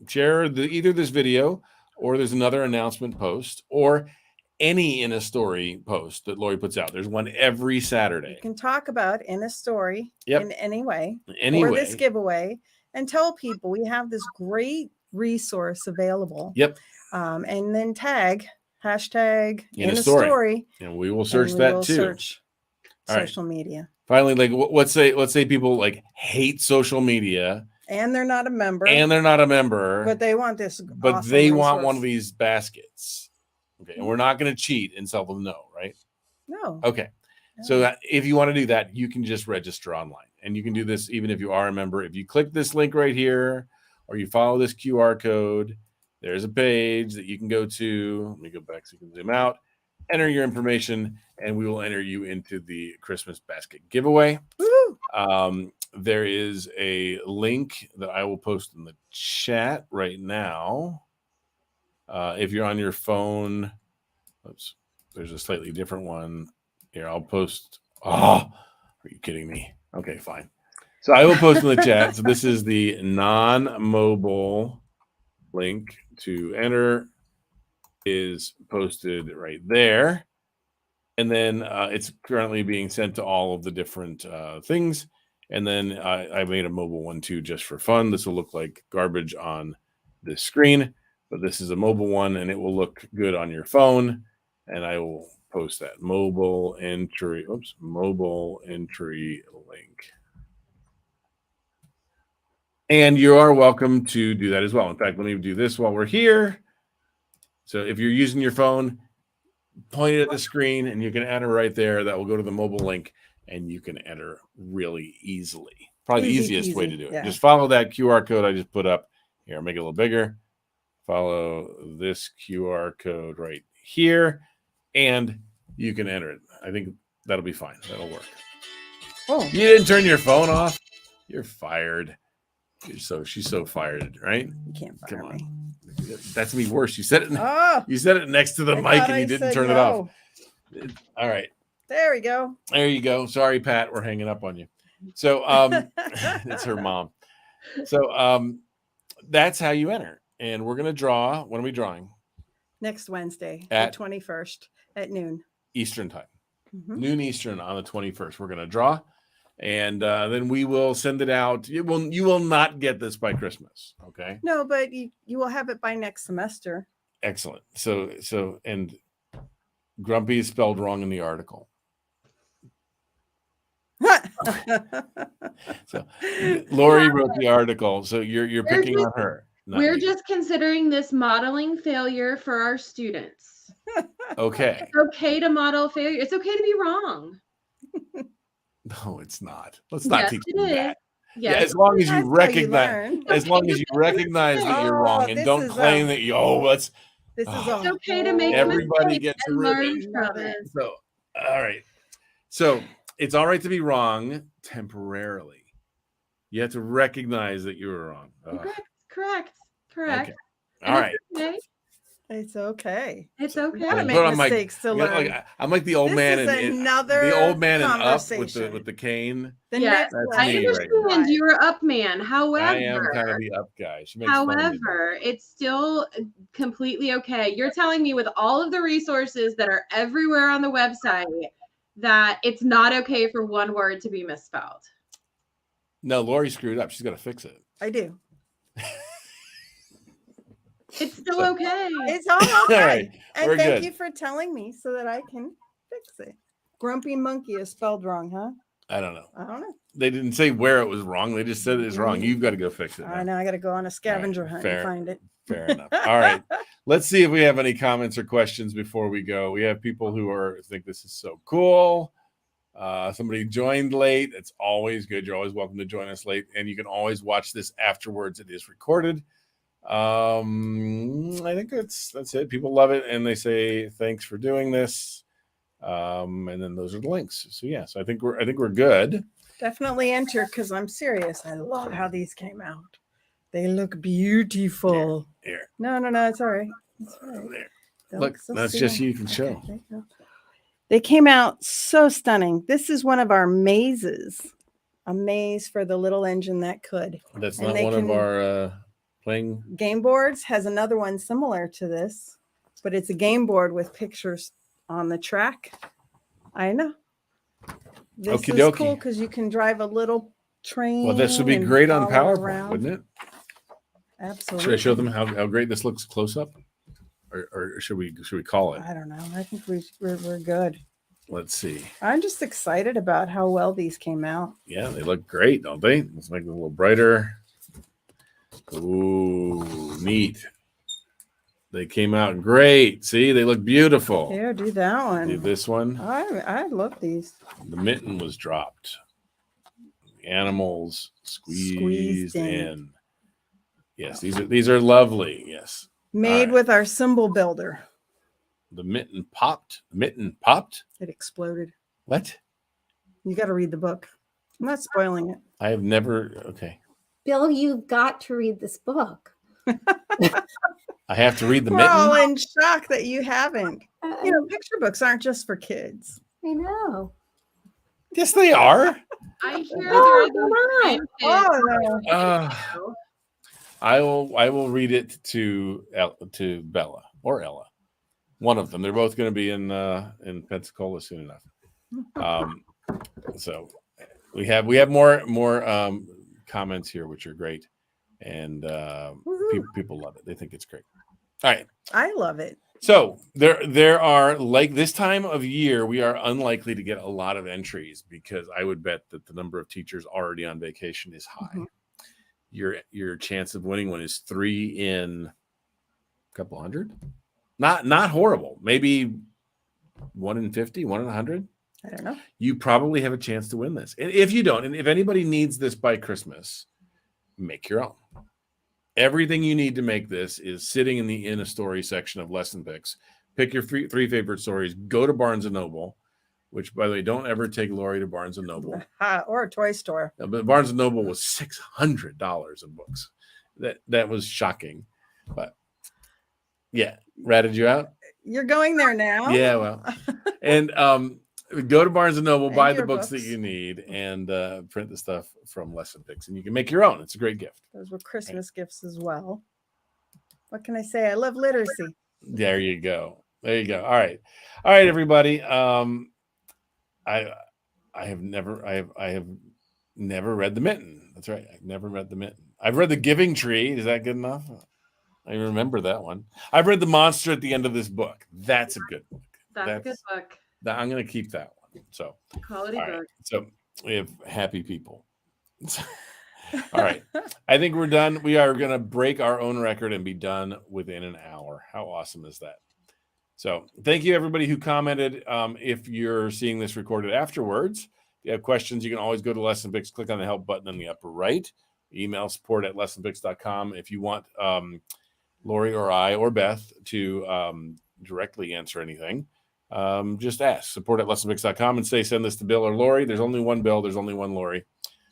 S1: Share either this video, or there's another announcement post, or any In a Story post that Lori puts out. There's one every Saturday.
S2: You can talk about In a Story in any way.
S1: Or
S2: this giveaway, and tell people we have this great resource available.
S1: Yep.
S2: And then tag hashtag
S1: In a Story. And we will search that too.
S2: Search social media.
S1: Finally, let's say people hate social media.
S2: And they're not a member.
S1: But
S2: they want this.
S1: But
S2: awesome
S1: they
S2: resource.
S1: want one of these baskets. Okay. And we're not going to cheat and tell them no, right?
S2: No.
S1: Okay. So that if you want to do that, you can just register online, and you can do this even if you are a member. If you click this link right here, or you follow this QR code, there's a page that you can go to. Let me go back so you can zoom out. Enter your information, and we will enter you into the Christmas basket giveaway. There is a link that I will post in the chat right now. If you're on your phone, oops, there's a slightly different one. Here, I'll post. Oh, are you kidding me? Okay, fine. So I will post in the chat. So this is the non-mobile link to enter, is posted right there. And then it's currently being sent to all of the different things. And then I made a mobile one too, just for fun. This will look like garbage on this screen, but this is a mobile one, and it will look good on your phone. And I will post that mobile entry link. And you are welcome to do that as well. In fact, let me do this while we're here. So if you're using your phone, point it at the screen, and you can enter right there. That will go to the mobile link, and you can enter really easily. Probably the easiest way to do it. Yeah. Just follow that QR code I just put up here. I'll make it a little bigger. Follow this QR code right here, and you can enter it. I think that'll be fine. That'll work. Oh, you didn't turn your phone off? You're fired. She's so fired, right?
S2: You can't fire me.
S1: That's me worse. You said it. You said it next to the mic, and you didn't turn it off. All right.
S2: There we go.
S1: There you go. Sorry, Pat. We're hanging up on you. So it's her mom. So that's how you enter. And we're gonna draw. When are we drawing?
S2: Next Wednesday, the 21st at noon
S1: Eastern time. Noon Eastern on the 21st. We're gonna draw. And then we will send it out. You will not get this by Christmas, okay?
S2: No, but you will have it by next semester.
S1: Excellent. So and Grumpy is spelled wrong in the article. So Lori wrote the article, so you're picking on her.
S3: We're just considering this modeling failure for our students.
S1: Okay.
S3: It's okay to model failure. It's okay to be wrong.
S1: No, it's not. Let's not teach them that.
S3: Yes.
S1: Yeah, as long as you recognize, that you're wrong and don't claim that
S3: it's okay to make
S1: everybody gets
S3: and learn from it.
S1: So, all right. So it's all right to be wrong temporarily. You have to recognize that you were wrong.
S3: Correct.
S1: Okay. All right.
S3: Okay.
S2: It's okay.
S3: It's okay.
S2: Gotta make mistakes to learn.
S1: I'm like the old man in Up with the cane.
S3: Yes, I understand you're Up man. However,
S1: I am kind of the Up guy.
S3: However, it's still completely okay. You're telling me with all of the resources that are everywhere on the website that it's not okay for one word to be misspelled.
S1: No, Lori screwed up. She's got to fix it.
S2: I do.
S3: It's still okay.
S2: It's all okay.
S1: All right.
S2: And thank you for telling me so that I can fix it. Grumpy monkey is spelled wrong, huh?
S1: I don't know.
S2: They
S1: didn't say where it was wrong. They just said it's wrong. You've got to go fix it.
S2: I know. I got to go on a scavenger hunt and find it.
S1: Fair enough. All right. Let's see if we have any comments or questions before we go. We have people who think this is so cool. Somebody joined late. It's always good. You're always welcome to join us late. And you can always watch this afterwards. It is recorded. I think that's it. People love it, and they say thanks for doing this. And then those are the links. So yes, I think we're good.
S2: Definitely enter, because I'm serious. I love how these came out. They look beautiful.
S1: Here.
S2: No, it's all right. It's all right.
S1: There. Look, that's just you can show.
S2: They came out so stunning. This is one of our mazes. A maze for the little engine that could.
S1: That's not one of our playing
S2: game boards. Has another one similar to this, but it's a game board with pictures on the track. I know. This is cool because you can drive a little train.
S1: Well, this would be great on PowerPoint, wouldn't it?
S2: Absolutely.
S1: Should I show them how great this looks close up, or should we call it?
S2: I don't know. I think we're good.
S1: Let's see.
S2: I'm just excited about how well these came out.
S1: Yeah, they look great, don't they? Let's make it a little brighter. Ooh, neat. They came out great. See, they look beautiful.
S2: Here, do that one.
S1: Do this one.
S2: I love these.
S1: The mitten was dropped. The animals squeezed in. Yes, these are lovely. Yes.
S2: Made with our symbol builder.
S1: The mitten popped. Mitten popped.
S2: It exploded.
S1: What?
S2: You got to read the book. I'm not spoiling it.
S1: I have never. Okay.
S4: Bill, you've got to read this book.
S1: I have to read the
S2: We're
S1: mitten.
S2: all in shock that you haven't. Picture books aren't just for kids.
S4: I know.
S1: Yes, they are.
S3: I hear
S1: I will read it to Bella or Ella, one of them. They're both going to be in Pensacola soon enough. So we have more comments here, which are great, and people love it. They think it's great. All right,
S2: I love it.
S1: So there are, like, this time of year, we are unlikely to get a lot of entries because I would bet that the number of teachers already on vacation is high. Mm-hmm. Your chance of winning one is 3 in a couple hundred. Not horrible. Maybe 1 in 50, 1 in 100.
S2: I don't know.
S1: You probably have a chance to win this. And if you don't, and if anybody needs this by Christmas, make your own. Everything you need to make this is sitting in a story section of LessonPix. Pick your three favorite stories. Go to Barnes & Noble, which, by the way, don't ever take Lori to Barnes & Noble.
S2: Or a toy store.
S1: But Barnes & Noble was $600 in books. That was shocking. But, yeah, ratted you out?
S2: You're going there now?
S1: Yeah, well. And go to Barnes & Noble, buy the books that
S2: books.
S1: you need, and print the stuff from LessonPix. And you can make your own. It's a great gift.
S2: Those were Christmas gifts as well. What can I say? I love literacy.
S1: There you go. There you go. All right, everybody. I have never read The Mitten. That's right. I've never read The Mitten. I've read The Giving Tree. Is that good enough? I remember that one. I've read The Monster at the End of This Book. That's a good book.
S3: That's a good book.
S1: I'm going to keep that one. So
S3: quality book.
S1: Right. So we have happy people. All right. I think we're done. We are going to break our own record and be done within an hour. How awesome is that? So thank you, everybody who commented. If you're seeing this recorded afterwards, if you have questions, you can always go to LessonPix, click on the help button in the upper right, email support@lessonpix.com. If you want Lori or I or Beth to directly answer anything, just ask support@lessonpix.com and say, send this to Bill or Lori. There's only one Bill. There's only one Lori.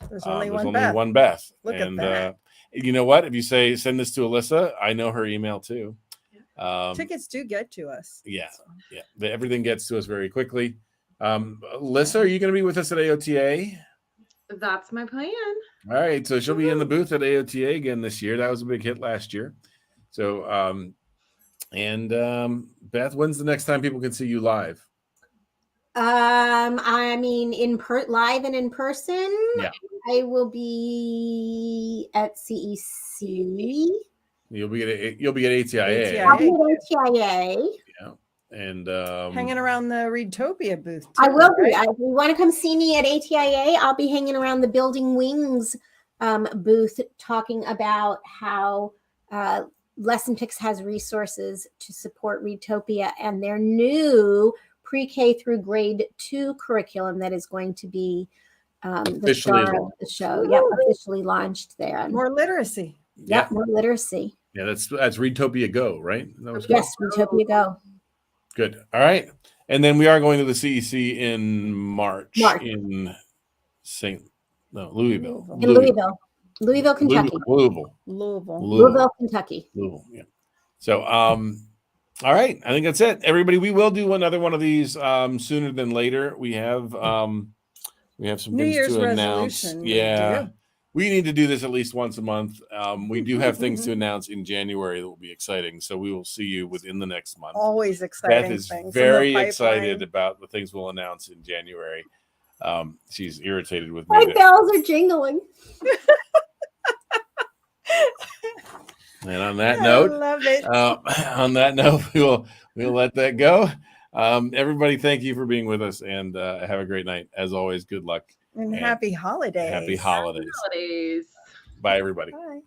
S2: There's only
S1: one Beth.
S2: Look at that.
S1: You know what? If you say, send this to Alyssa, I know her email too.
S2: Tickets do get to us.
S1: Yeah. Yeah. Everything gets to us very quickly. Alyssa, are you going to be with us at AOTA?
S3: That's my plan.
S1: All right. So she'll be in the booth at AOTA again this year. That was a big hit last year. So, Beth, when's the next time people can see you live?
S4: I mean, live and in person.
S1: Yeah.
S4: I will be at CEC.
S1: You'll be at ATIA.
S4: I'll be at ATIA.
S1: Yeah. And
S2: hanging around the Readtopia booth too,
S4: I will be.
S2: right?
S4: If you want to come see me at ATIA, I'll be hanging around the Building Wings booth talking about how LessonPix has resources to support Readtopia and their new pre-K through grade 2 curriculum that is going to be the star of the show. Yep, officially launched there.
S2: More literacy.
S4: Yep, more literacy.
S1: Yeah, that's Readtopia Go, right?
S4: Yes, Readtopia Go.
S1: Good. All right. And then we are going to the CEC in March. In Louisville.
S4: In Louisville, Kentucky.
S2: Louisville,
S4: Kentucky.
S1: Louisville, yeah. So, all right. I think that's it. Everybody, we will do another one of these sooner than later. We have some
S2: New
S1: things
S2: Year's
S1: to announce.
S2: resolution.
S1: Yeah. We need to do this at least once a month. We do have things to announce in January that will be exciting. So we will see you within the next month.
S2: Always exciting.
S1: Beth is
S2: things
S1: very excited about the things we'll announce in January. She's irritated with me.
S4: My bells are jingling.
S1: And on that note,
S2: I love it.
S1: on that note, we'll let that go. Everybody, thank you for being with us, and have a great night. As always, good luck
S2: And happy holidays.
S1: Happy holidays.
S3: Holidays.
S1: Bye, everybody.
S2: Bye.